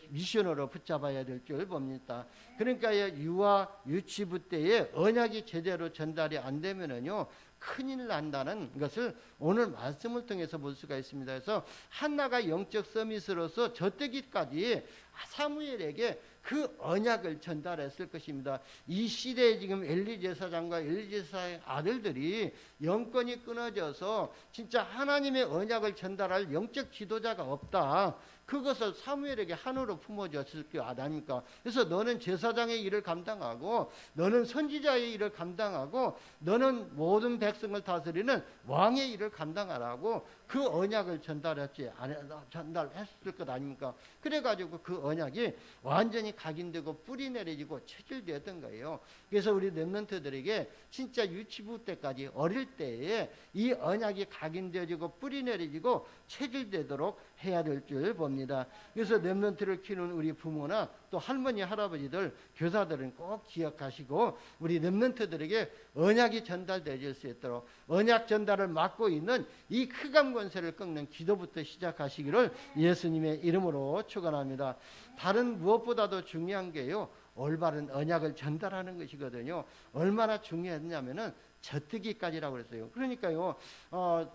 미션으로 붙잡아야 될 줄 봅니다. 그러니까 유아 유치부 때에 언약이 제대로 전달이 안 되면은요 큰일 난다는 것을 오늘 말씀을 통해서 볼 수가 있습니다. 그래서 한나가 영적 서밋으로서 젖되기까지 사무엘에게 그 언약을 전달했을 것입니다. 이 시대에 지금 엘리 제사장과 엘리 제사장의 아들들이 영권이 끊어져서 진짜 하나님의 언약을 전달할 영적 지도자가 없다. 그것을 사무엘에게 한으로 품어졌을 게 아닙니까? 그래서 너는 제사장의 일을 감당하고 너는 선지자의 일을 감당하고 너는 모든 백성을 다스리는 왕의 일을 감당하라고 그 언약을 전달했을 것 아닙니까? 그래가지고 그 언약이 완전히 각인되고 뿌리 내려지고 체질되었던 거예요. 그래서 우리 렘넌트들에게 진짜 유치부 때까지 어릴 때에 이 언약이 각인되어지고 뿌리 내려지고 체질되도록 해야 될 줄 봅니다. 그래서 렘넌트를 키우는 우리 부모나 또 할머니 할아버지들 교사들은 꼭 기억하시고 우리 렘넌트들에게 언약이 전달되어질 수 있도록 언약 전달을 맡고 있는 이 흑암 권세를 꺾는 기도부터 시작하시기를 예수님의 이름으로 축원합니다. 다른 무엇보다도 중요한 게요 올바른 언약을 전달하는 것이거든요. 얼마나 중요했냐면은 젖뜨기까지라고 그랬어요. 그러니까요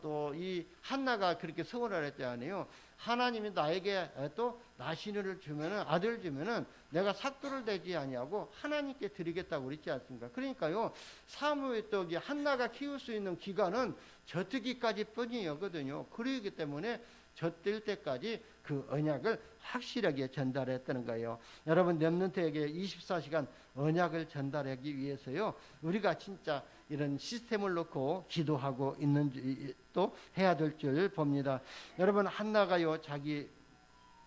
또 이 한나가 그렇게 서원을 했잖아요. 하나님이 나에게 또 나시를 주면은 아들 주면은 내가 삭도를 대지 아니하고 하나님께 드리겠다고 그랬지 않습니까? 그러니까요 사무엘 떡이 한나가 키울 수 있는 기간은 젖뜨기까지 뿐이었거든요. 그러기 때문에 젖들 때까지 그 언약을 확실하게 전달했다는 거예요. 여러분 렘넌트에게 24시간 언약을 전달하기 위해서요 우리가 진짜 이런 시스템을 놓고 기도하고 있는 또 해야 될 줄 봅니다. 여러분 한나가요 자기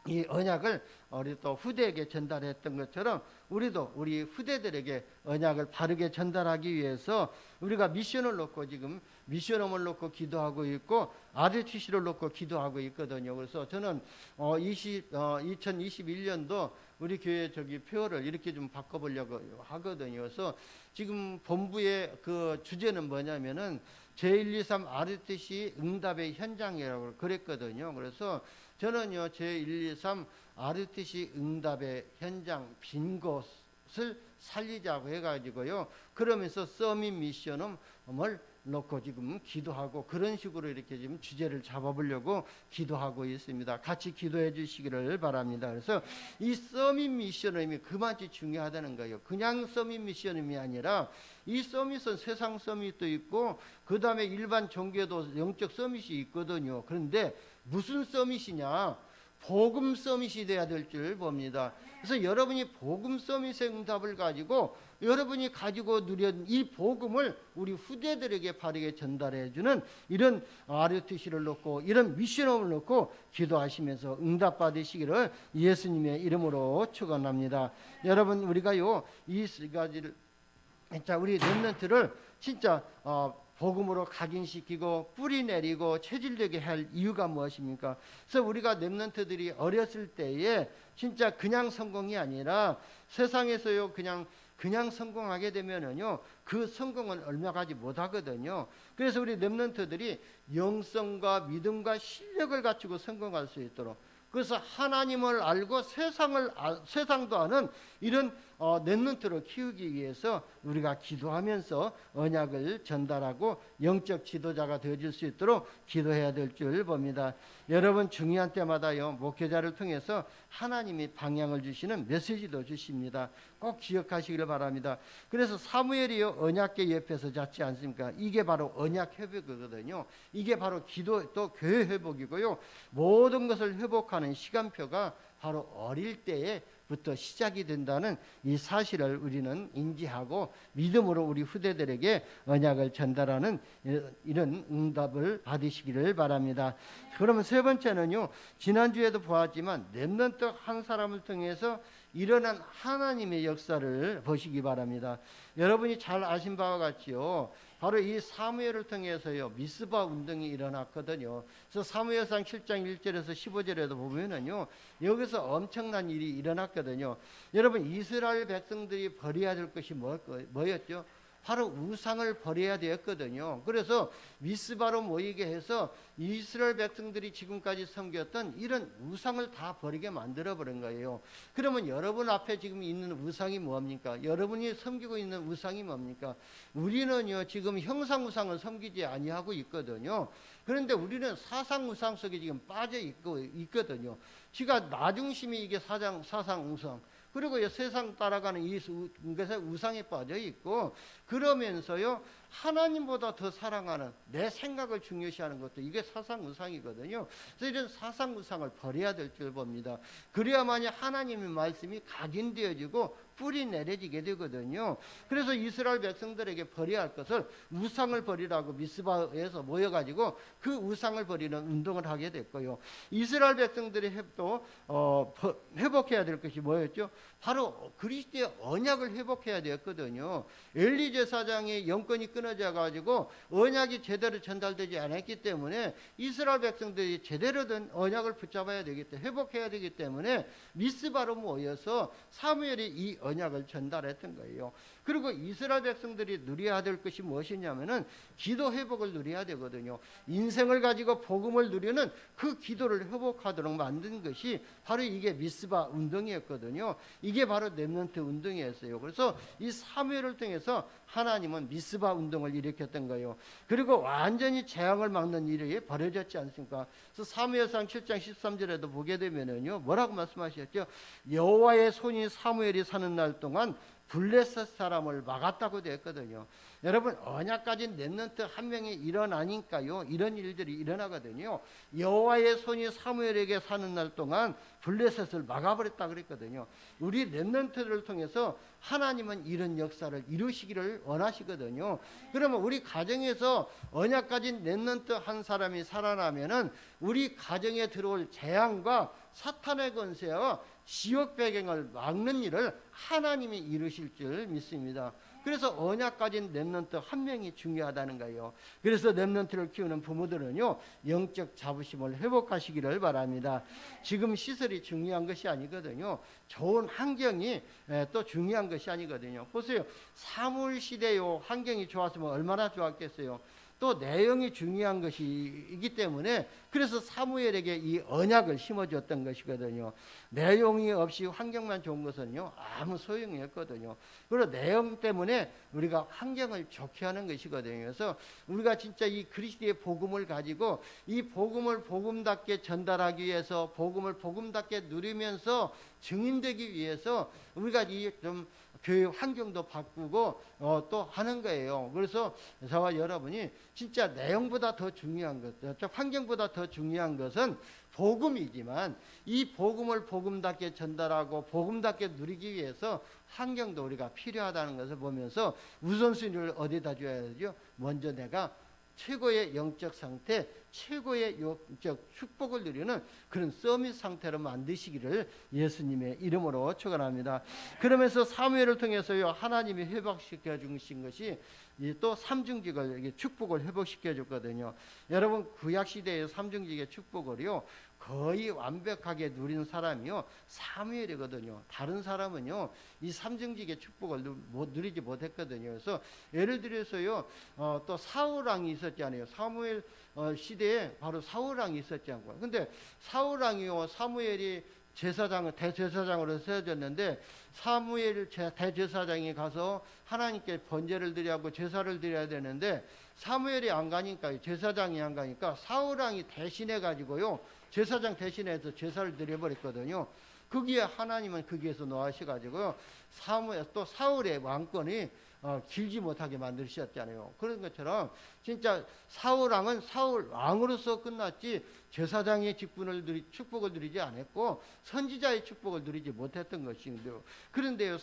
이 언약을 우리 또 후대에게 전달했던 것처럼 우리도 우리 후대들에게 언약을 바르게 전달하기 위해서 우리가 미션을 놓고 지금 미션홈을 놓고 기도하고 있고 RTC를 놓고 기도하고 있거든요. 그래서 저는 2021년도 우리 교회 표를 이렇게 좀 바꿔보려고 하거든요. 그래서 지금 본부의 그 주제는 뭐냐면은 제123 RTC 응답의 현장이라고 그랬거든요. 그래서 저는요 제 1, 2, 3 RUTC 응답의 현장 빈 곳을 살리자고 해가지고요. 그러면서 서밋 미션을 놓고 지금 기도하고 그런 식으로 이렇게 지금 주제를 잡아보려고 기도하고 있습니다. 같이 기도해 주시기를 바랍니다. 그래서 이 서밋 미션이 그만치 중요하다는 거예요. 그냥 서밋 미션이 아니라 이 서밋은 세상 서밋도 있고 그 다음에 일반 종교도 영적 서밋이 있거든요. 그런데 무슨 서밋이냐? 복음 서밋이 돼야 될 줄 봅니다. 그래서 여러분이 복음 서밋의 응답을 가지고 여러분이 가지고 누린 이 복음을 우리 후대들에게 바르게 전달해 주는 이런 RUTC를 놓고 이런 미션을 놓고 기도하시면서 응답 받으시기를 예수님의 이름으로 축원합니다. 여러분 우리가요 이 세 가지를 진짜 우리 렘넌트를 진짜 복음으로 각인시키고 뿌리 내리고 체질되게 할 이유가 무엇입니까? 그래서 우리가 렘넌트들이 어렸을 때에 진짜 그냥 성공이 아니라 세상에서요 그냥 성공하게 되면은요 그 성공은 얼마 가지 못하거든요. 그래서 우리 렘넌트들이 영성과 믿음과 실력을 갖추고 성공할 수 있도록 그래서 하나님을 알고 세상도 아는 이런 렘넌트를 키우기 위해서 우리가 기도하면서 언약을 전달하고 영적 지도자가 되어질 수 있도록 기도해야 될 줄 봅니다. 여러분 중요한 때마다요 목회자를 통해서 하나님이 방향을 주시는 메시지도 주십니다. 꼭 기억하시기를 바랍니다. 그래서 사무엘이요 언약궤 옆에서 잤지 않습니까? 이게 바로 언약 회복이거든요. 이게 바로 기도 또 교회 회복이고요. 모든 것을 회복하는 시간표가 바로 어릴 때부터 시작이 된다는 이 사실을 우리는 인지하고 믿음으로 우리 후대들에게 언약을 전달하는 이런 응답을 받으시기를 바랍니다. 그러면 세 번째는요. 지난주에도 보았지만 렘넌트 한 사람을 통해서 일어난 하나님의 역사를 보시기 바랍니다. 여러분이 잘 아신 바와 같이요. 바로 이 사무엘을 통해서요. 미스바 운동이 일어났거든요. 그래서 사무엘상 7장 1절에서 15절에도 보면은요. 여기서 엄청난 일이 일어났거든요. 여러분 이스라엘 백성들이 버려야 될 것이 뭐였죠? 바로 우상을 버려야 되었거든요. 그래서 미스바로 모이게 해서 이스라엘 백성들이 지금까지 섬겼던 이런 우상을 다 버리게 만들어버린 거예요. 그러면 여러분 앞에 지금 있는 우상이 뭡니까? 여러분이 섬기고 있는 우상이 뭡니까? 우리는요 지금 형상 우상을 섬기지 아니하고 있거든요. 그런데 우리는 사상 우상 속에 지금 빠져 있거든요. 지가 나중심이 이게 사상 우상. 그리고 세상 따라가는 이것에 우상에 빠져 있고 그러면서요 하나님보다 더 사랑하는 내 생각을 중요시하는 것도 이게 사상 우상이거든요. 그래서 이런 사상 우상을 버려야 될 줄 봅니다. 그래야만이 하나님의 말씀이 각인되어지고 뿌리 내려지게 되거든요. 그래서 이스라엘 백성들에게 버려야 할 것을 우상을 버리라고 미스바에서 모여가지고 그 우상을 버리는 운동을 하게 됐고요. 이스라엘 백성들이 또 회복해야 될 것이 뭐였죠? 바로 그리스도의 언약을 회복해야 되었거든요. 엘리 제사장의 영권이 끊어져 가지고 언약이 제대로 전달되지 않았기 때문에 이스라엘 백성들이 제대로 된 언약을 붙잡아야 되기 때문에 회복해야 되기 때문에 미스바로 모여서 사무엘이 이 언약을 전달했던 거예요. 그리고 이스라엘 백성들이 누려야 될 것이 무엇이냐면은 기도 회복을 누려야 되거든요. 인생을 가지고 복음을 누리는 그 기도를 회복하도록 만든 것이 바로 이게 미스바 운동이었거든요. 이게 바로 렘넌트 운동이었어요. 그래서 이 사무엘을 통해서 하나님은 미스바 운동을 일으켰던 거예요. 그리고 완전히 재앙을 막는 일이 벌어졌지 않습니까? 그래서 사무엘상 7장 13절에도 보게 되면은요. 뭐라고 말씀하셨죠? 여호와의 손이 사무엘이 사는 날 동안 블레셋 사람을 막았다고 되었거든요. 여러분 언약 가진 렘넌트 한 명이 일어나니까요 이런 일들이 일어나거든요. 여호와의 손이 사무엘에게 사는 날 동안 블레셋을 막아버렸다 그랬거든요. 우리 렘넌트를 통해서 하나님은 이런 역사를 이루시기를 원하시거든요. 그러면 우리 가정에서 언약 가진 렘넌트 한 사람이 살아나면은 우리 가정에 들어올 재앙과 사탄의 권세와 지옥 배경을 막는 일을 하나님이 이루실 줄 믿습니다. 그래서 언약 가진 렘넌트 한 명이 중요하다는 거예요. 그래서 렘넌트를 키우는 부모들은요 영적 자부심을 회복하시기를 바랍니다. 지금 시설이 중요한 것이 아니거든요. 좋은 환경이 또 중요한 것이 아니거든요. 보세요. 사물 시대요 환경이 좋았으면 얼마나 좋았겠어요. 또 내용이 중요한 것이기 때문에 그래서 사무엘에게 이 언약을 심어줬던 것이거든요. 내용이 없이 환경만 좋은 것은요 아무 소용이 없거든요. 그리고 내용 때문에 우리가 환경을 좋게 하는 것이거든요. 그래서 우리가 진짜 이 그리스도의 복음을 가지고 이 복음을 복음답게 전달하기 위해서 복음을 복음답게 누리면서 증인되기 위해서 우리가 이 좀 교회 환경도 바꾸고 또 하는 거예요. 그래서 저와 여러분이 진짜 내용보다 더 중요한 것, 환경보다 더 중요한 것은 복음이지만 이 복음을 복음답게 전달하고 복음답게 누리기 위해서 환경도 우리가 필요하다는 것을 보면서 우선순위를 어디다 줘야 되죠? 먼저 내가 최고의 영적 상태, 최고의 영적 축복을 누리는 그런 서밋 상태로 만드시기를 예수님의 이름으로 축원합니다. 그러면서 사무엘을 통해서요 하나님이 회복시켜 주신 것이 또 삼중직을 축복을 회복시켜 줬거든요. 여러분 구약 시대의 삼중직의 축복을요 거의 완벽하게 누린 사람이요 사무엘이거든요. 다른 사람은요 이 삼중직의 축복을 누리지 못했거든요. 그래서 예를 들어서요 또 사울 왕이 있었잖아요. 사무엘 시대에 바로 사울 왕이 있었지 않고. 근데 사울 왕이요 사무엘이 대제사장으로 세워졌는데 사무엘 대제사장이 가서 하나님께 번제를 드려야 하고 제사를 드려야 되는데 사무엘이 안 가니까 제사장이 안 가니까 사울 왕이 대신해 가지고요 제사장 대신해서 제사를 드려버렸거든요. 거기에 하나님은 거기에서 노하셔 가지고요 또 사울의 왕권이 길지 못하게 만드셨잖아요. 그런 것처럼 진짜 사울 왕은 사울 왕으로서 끝났지 제사장의 축복을 누리지 않았고 선지자의 축복을 누리지 못했던 것인데요. 그런데요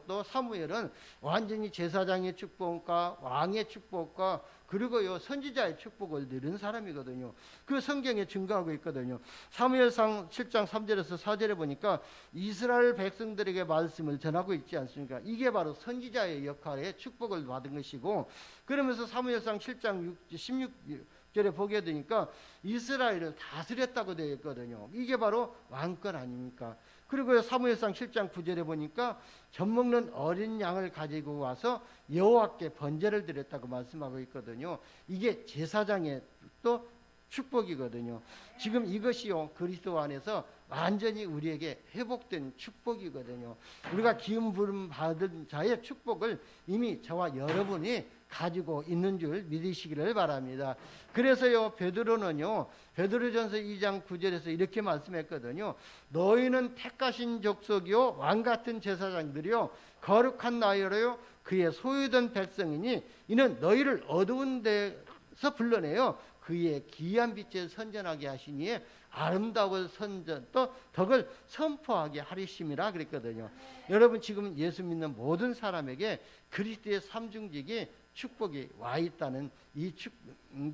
또 사무엘은 완전히 제사장의 축복과 왕의 축복과 그리고요 선지자의 축복을 누린 사람이거든요. 그 성경에 증거하고 있거든요. 사무엘상 7장 3절에서 4절에 보니까 이스라엘 백성들에게 말씀을 전하고 있지 않습니까? 이게 바로 선지자의 역할에 축복을 받은 것이고, 그러면서 사무엘상 7장 16절에 보게 되니까 이스라엘을 다스렸다고 되어 있거든요. 이게 바로 왕권 아닙니까? 그리고 사무엘상 7장 9절에 보니까 젖 먹는 어린 양을 가지고 와서 여호와께 번제를 드렸다고 말씀하고 있거든요. 이게 제사장의 또 축복이거든요. 지금 이것이요 그리스도 안에서 완전히 우리에게 회복된 축복이거든요. 우리가 기름 부름 받은 자의 축복을 이미 저와 여러분이 가지고 있는 줄 믿으시기를 바랍니다. 그래서요 베드로는요 베드로전서 2장 9절에서 이렇게 말씀했거든요. 너희는 택하신 족속이요 왕같은 제사장들이요 거룩한 나라요 그의 소유된 백성이니 이는 너희를 어두운 데서 불러내요 그의 기이한 빛에 선전하게 하시니 아름다운 선전 또 덕을 선포하게 하리심이라 그랬거든요. 여러분 지금 예수 믿는 모든 사람에게 그리스도의 삼중직이 축복이 와 있다는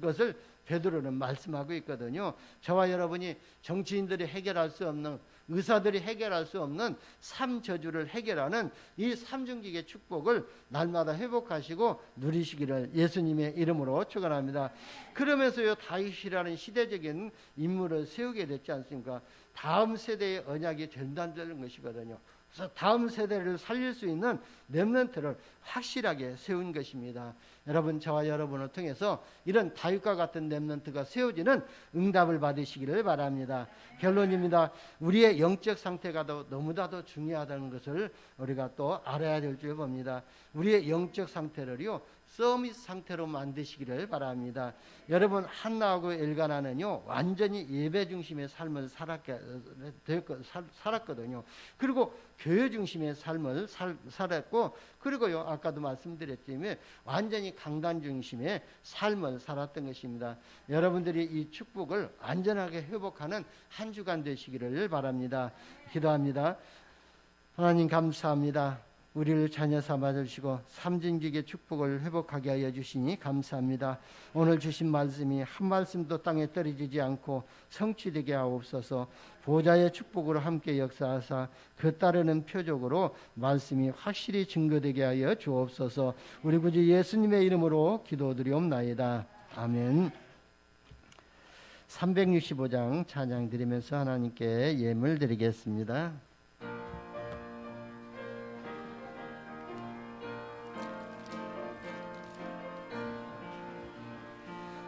것을 베드로는 말씀하고 있거든요. 저와 여러분이 정치인들이 해결할 수 없는 의사들이 해결할 수 없는 삼저주를 해결하는 이 삼중직의 축복을 날마다 회복하시고 누리시기를 예수님의 이름으로 축원합니다. 그러면서요 다윗이라는 시대적인 인물을 세우게 됐지 않습니까? 다음 세대의 언약이 전달되는 것이거든요. 그래서 다음 세대를 살릴 수 있는 렘넌트를 확실하게 세운 것입니다. 여러분 저와 여러분을 통해서 이런 다윗과 같은 렘넌트가 세워지는 응답을 받으시기를 바랍니다. 결론입니다. 우리의 영적 상태가 너무나도 중요하다는 것을 우리가 또 알아야 될 줄 봅니다. 우리의 영적 상태를요 서밋 상태로 만드시기를 바랍니다. 여러분 한나하고 엘가나는요 완전히 예배 중심의 삶을 살았거든요. 그리고 교회 중심의 삶을 살았고, 그리고요 아까도 말씀드렸지만 완전히 강단 중심의 삶을 살았던 것입니다. 여러분들이 이 축복을 안전하게 회복하는 한 주간 되시기를 바랍니다. 기도합니다. 하나님 감사합니다. 우리를 자녀 삼아 주시고 삼중직의 축복을 회복하게 하여 주시니 감사합니다. 오늘 주신 말씀이 한 말씀도 땅에 떨어지지 않고 성취되게 하옵소서. 보좌의 축복으로 함께 역사하사 그 따르는 표적으로 말씀이 확실히 증거되게 하여 주옵소서. 우리 구주 예수님의 이름으로 기도드리옵나이다. 아멘. 365장 찬양 드리면서 하나님께 예물 드리겠습니다.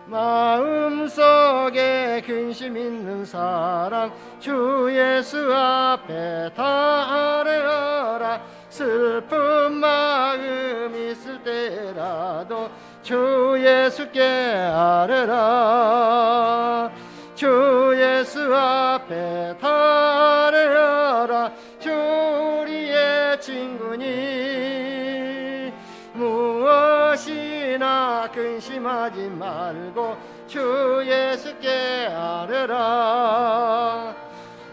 마음속에 근심 있는 사람 주 예수 앞에 다 아뢰어라. 슬픈 마음 있을 때라도 주 예수께 아뢰라. 주 예수 앞에 다 아뢰어라. 주 우리의 친구니 무엇이나 근심하지 말고 주 예수께 아뢰라.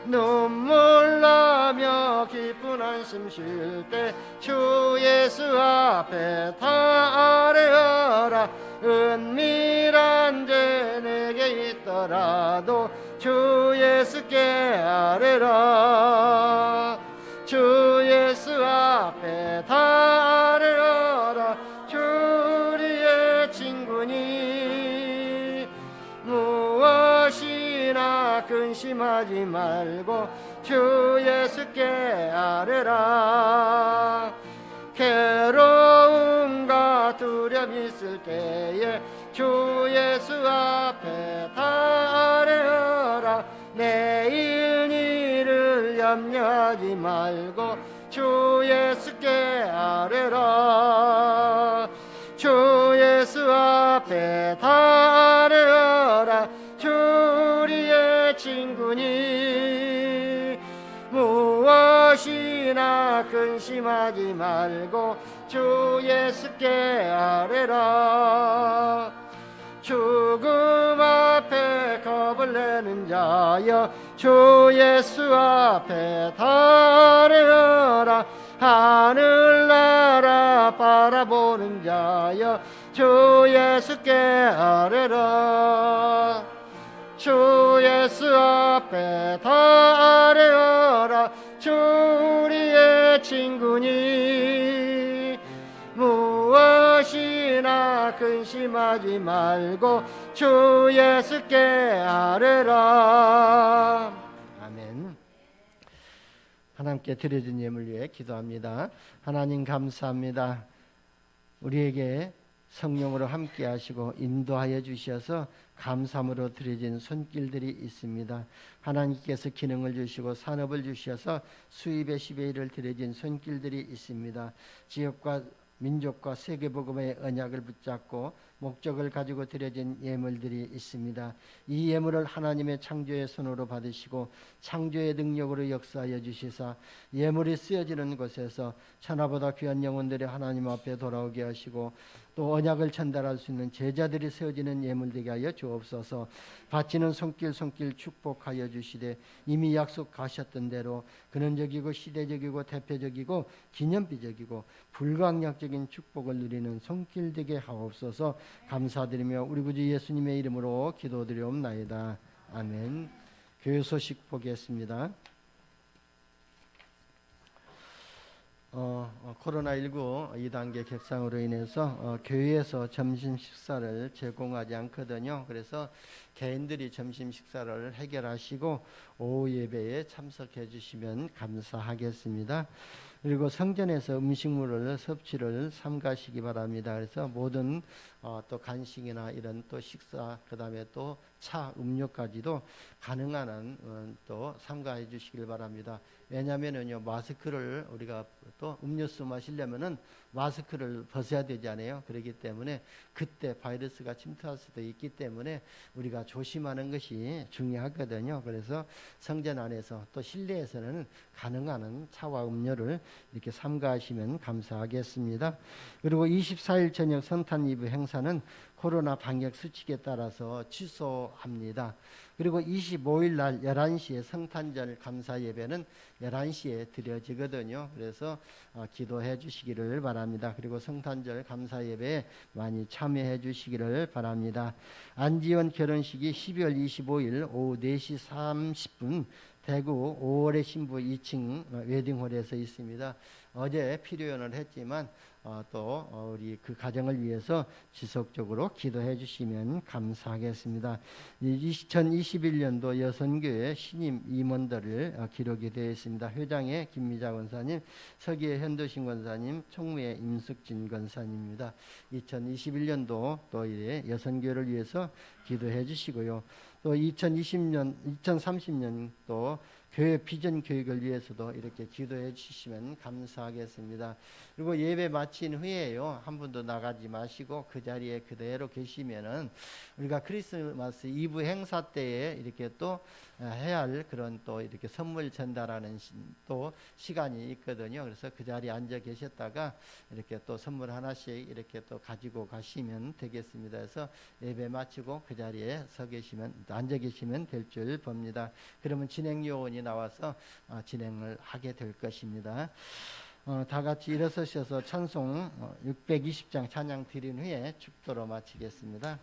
눈물 나며 기쁜 한숨 쉴 때 주 예수 앞에 다 아뢰어라. 은밀한 죄 내게 있더라도 주 예수께 아뢰라. 주 예수 앞에 다 아뢰어라. 주 우리의 친구니 무엇이나 근심하지 말고 주 예수께 아뢰라. 괴로움과 두려움 있을 때에 주 예수 앞에 다 아뢰어라. 내일 일을 염려하지 말고 주 예수께 아뢰라. 주 예수 앞에 다 아뢰어라. 주 우리의 친구니 무엇이나 근심하지 말고 주 예수께 아뢰라. 죽음 앞에 겁을 내는 자여 주 예수 앞에 다 아뢰어라. 하늘나라 바라보는 자여 주 예수께 아뢰라. 주 예수 앞에 다 아뢰어라. 주 우리의 친구니 무엇이나 근심하지 말고 주 예수께 아뢰라. 아멘. 하나님께 드려진 예물 위해 기도합니다. 하나님 감사합니다. 우리에게 성령으로 함께 하시고 인도하여 주셔서 감사함으로 드려진 손길들이 있습니다. 하나님께서 기능을 주시고 산업을 주셔서 수입의 10의 1을 드려진 손길들이 있습니다. 지역과 민족과 세계복음의 언약을 붙잡고 목적을 가지고 드려진 예물들이 있습니다. 이 예물을 하나님의 창조의 손으로 받으시고 창조의 능력으로 역사하여 주시사 예물이 쓰여지는 곳에서 천하보다 귀한 영혼들이 하나님 앞에 돌아오게 하시고 또 언약을 전달할 수 있는 제자들이 세워지는 예물 되게 하여 주옵소서. 바치는 손길 축복하여 주시되 이미 약속하셨던 대로 근원적이고 시대적이고 대표적이고 기념비적이고 불가항력적인 축복을 누리는 손길 되게 하옵소서. 감사드리며 우리 구주 예수님의 이름으로 기도드리옵나이다. 아멘. 교회 소식 보겠습니다. 코로나19 2단계 격상으로 인해서 교회에서 점심 식사를 제공하지 않거든요. 그래서 개인들이 점심 식사를 해결하시고 오후 예배에 참석해 주시면 감사하겠습니다. 그리고 성전에서 음식물을 섭취를 삼가시기 바랍니다. 그래서 모든 또 간식이나 이런 또 식사, 그 다음에 또 차, 음료까지도 가능한 한 또 삼가해 주시길 바랍니다. 왜냐하면요, 마스크를 우리가 또 음료수 마시려면은 마스크를 벗어야 되잖아요. 그렇기 때문에 그때 바이러스가 침투할 수도 있기 때문에 우리가 조심하는 것이 중요하거든요. 그래서 성전 안에서 또 실내에서는 가능한 한 차와 음료를 이렇게 삼가하시면 감사하겠습니다. 그리고 24일 저녁 성탄 이브 행사는 코로나 방역 수칙에 따라서 취소합니다. 그리고 25일 날 11시에 성탄절 감사 예배는 11시에 드려지거든요. 그래서 기도해 주시기를 바랍니다. 그리고 성탄절 감사 예배에 많이 참여해 주시기를 바랍니다. 안지원 결혼식이 12월 25일 오후 4시 30분 대구 5월의 신부 2층 웨딩홀에서 있습니다. 어제 필요연을 했지만 또 우리 그 가정을 위해서 지속적으로 기도해 주시면 감사하겠습니다. 2021년도 여선교회 신임 임원들을 기록이 되어 있습니다. 회장의 김미자 권사님, 서기의 현도신 권사님, 총무의 임숙진 권사님입니다. 2021년도 또 이제 여선교회를 위해서 기도해 주시고요. 또 2020년, 2030년 또 교회 비전 교육을 위해서도 이렇게 기도해 주시면 감사하겠습니다. 그리고 예배 마친 후에요, 한 분도 나가지 마시고 그 자리에 그대로 계시면은 우리가 크리스마스 이브 행사 때에 이렇게 또 해야 할 그런 또 이렇게 선물 전달하는 또 시간이 있거든요. 그래서 그 자리에 앉아 계셨다가 이렇게 또 선물 하나씩 이렇게 또 가지고 가시면 되겠습니다. 그래서 예배 마치고 그 자리에 앉아 계시면 될 줄 봅니다. 그러면 진행 요원이 나와서 진행을 하게 될 것입니다. 다 같이 일어서셔서 찬송 620장 찬양 드린 후에 축도로 마치겠습니다.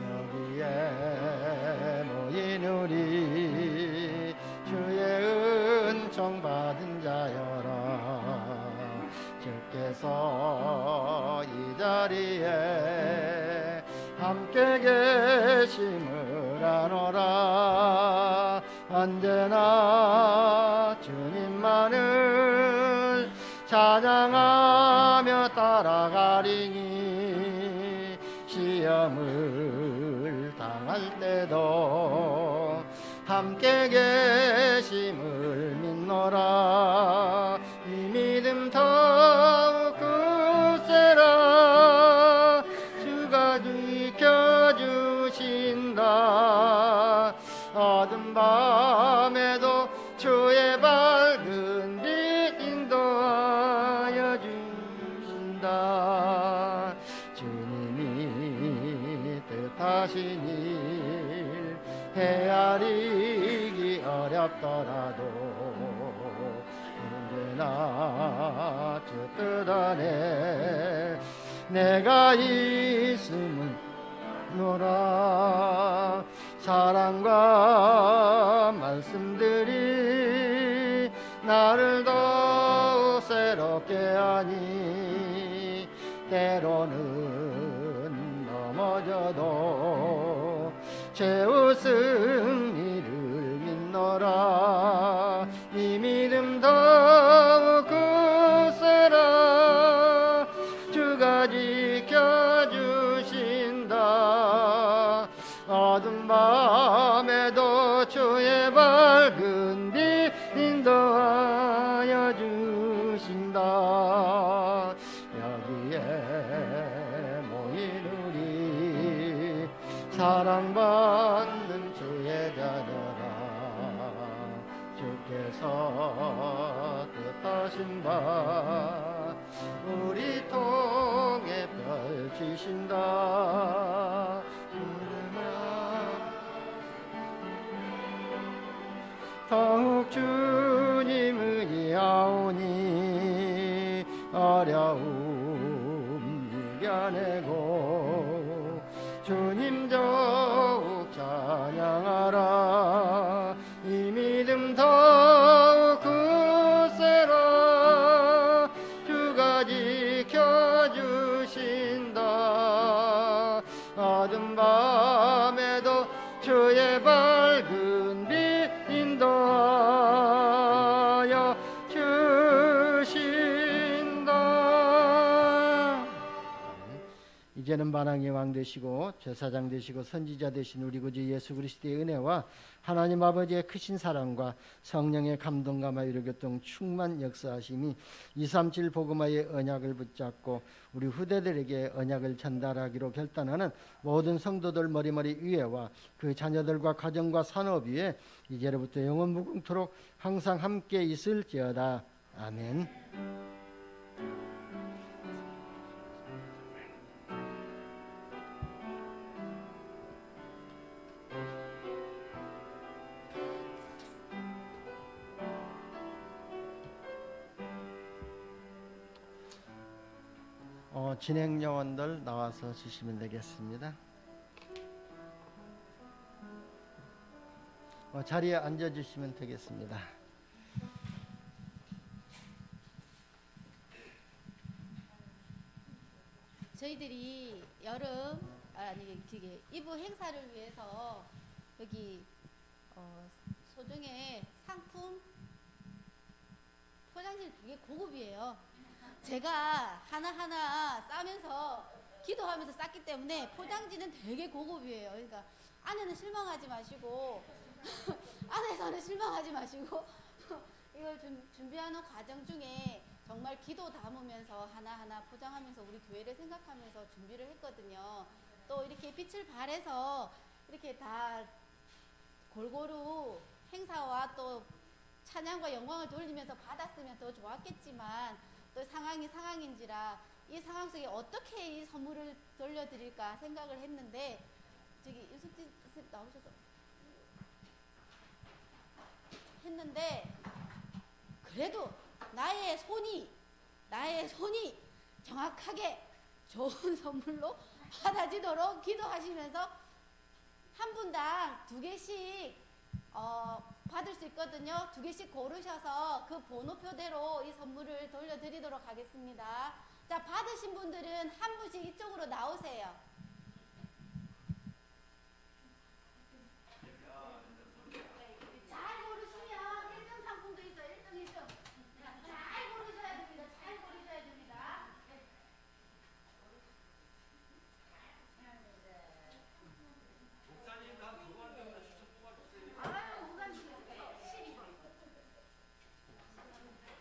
여기에 모인 우리 주의 은총 받은 자여라. 주께서 이 자리에 함께 계심을 아노라. 언제나 주님만을 찬양하며 따라가리니 시험을 당할 때도 함께 계심을 믿노라. 이 믿음 더욱 굳세라. 주가 지켜주신다. 어두운 밤에도 주의 밝은 빛 인도하여 주신다. 주님이 뜻하신 일 헤아리기 어렵더라도 언제나 주 뜻 안에 내가 있음은 노라. 사랑과 말씀들이 나를 더욱 새롭게 하니 때로는 넘어져도 최후 승리를 믿노라. 이 믿음 더욱 굳세라. 주가 지켜주신다. 어두운 밤에도 주의 밝은 빛 인도하여 주신다. 여기에 모인 우리 사랑받는 주의 자녀라. 주께서 뜻하신 바 우리 통해 펼치신다. 더욱 주님을 의하오니 어려움 이겨내고 주님 더욱 찬양하라. 이 믿음 더욱 굳세라. 주가 지켜주신다. 어두운 밤에도 주의 밝은 빛 인도하여 주신다. 이제는 만왕의 왕 되시고 제사장 되시고 선지자 되신 우리 구주 예수 그리스도의 은혜와 하나님 아버지의 크신 사랑과 성령의 감동감화 이루교통 충만 역사하심이 237 복음화의 언약을 붙잡고 우리 후대들에게 언약을 전달하기로 결단하는 모든 성도들 머리머리 위에와 그 자녀들과 가정과 산업 위에 이제로부터 영원 무궁토록 항상 함께 있을지어다. 아멘. 진행 요원들 나와서 주시면 되겠습니다. 자리에 앉아주시면 되겠습니다.
저희들이 그게 이브 행사를 위해서 여기 소정의 상품 포장지는 되게 고급이에요. 제가 하나하나 싸면서 기도하면서 쌌기 때문에 포장지는 되게 고급이에요. 그러니까 안에는 실망하지 마시고 안에서는 실망하지 마시고 이걸 준비하는 과정 중에 정말 기도 담으면서 하나하나 포장하면서 우리 교회를 생각하면서 준비를 했거든요. 또 이렇게 빛을 발해서 이렇게 다 골고루 행사와 또 찬양과 영광을 돌리면서 받았으면 더 좋았겠지만 또 상황이 상황인지라 이 상황 속에 어떻게 이 선물을 돌려드릴까 생각을 했는데 저기 윤숙진 선생님 나오셔서 했는데 그래도 나의 손이 정확하게 좋은 선물로 받아지도록 기도하시면서 한 분당 2개씩 받을 수 있거든요. 2개씩 고르셔서 그 번호표대로 이 선물을 돌려드리도록 하겠습니다. 자, 받으신 분들은 한 분씩 이쪽으로 나오세요. 잘 고르시면 1등 상품도 있어요. 1등, 2등. 잘 고르셔야 됩니다. 잘 고르셔야 됩니다.
목사님 한 두 번 정도 추천 뽑아주세요.
아유, 무관 주세요. 12번.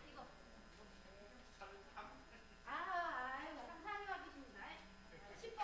이거. 아유, 상상이 와 계십니다. 10번.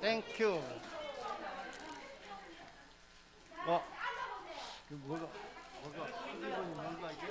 땡큐. 이거 뭐가 수직원이 뭔가 이게?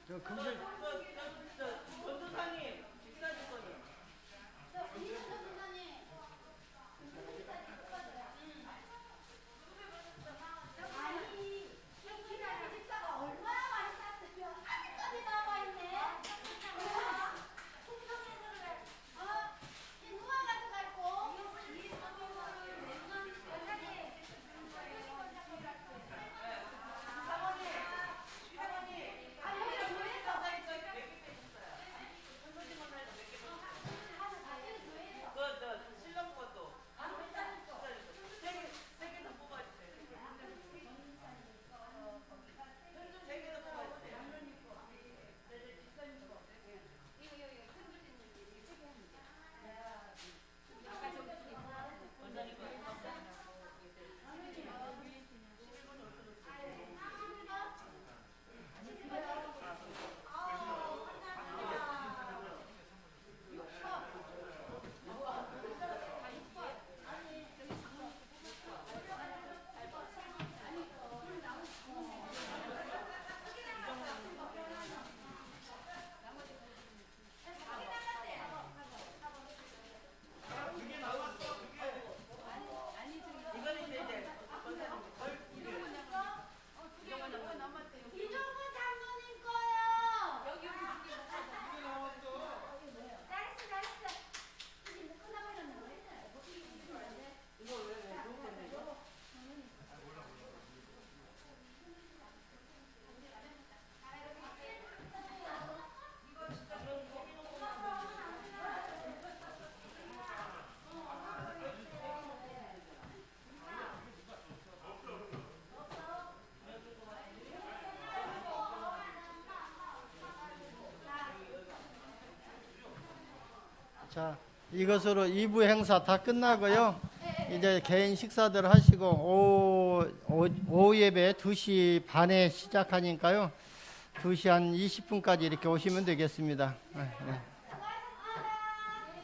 저 금실
전도사님 식사 주거니. 사모님, 사모님. 아 여기다 보냈어.
자, 이것으로 2부 행사 다 끝나고요. 이제 개인 식사들 하시고 오후 예배 2시 반에 시작하니까요. 2시 한 20분까지 이렇게 오시면 되겠습니다. 네, 네.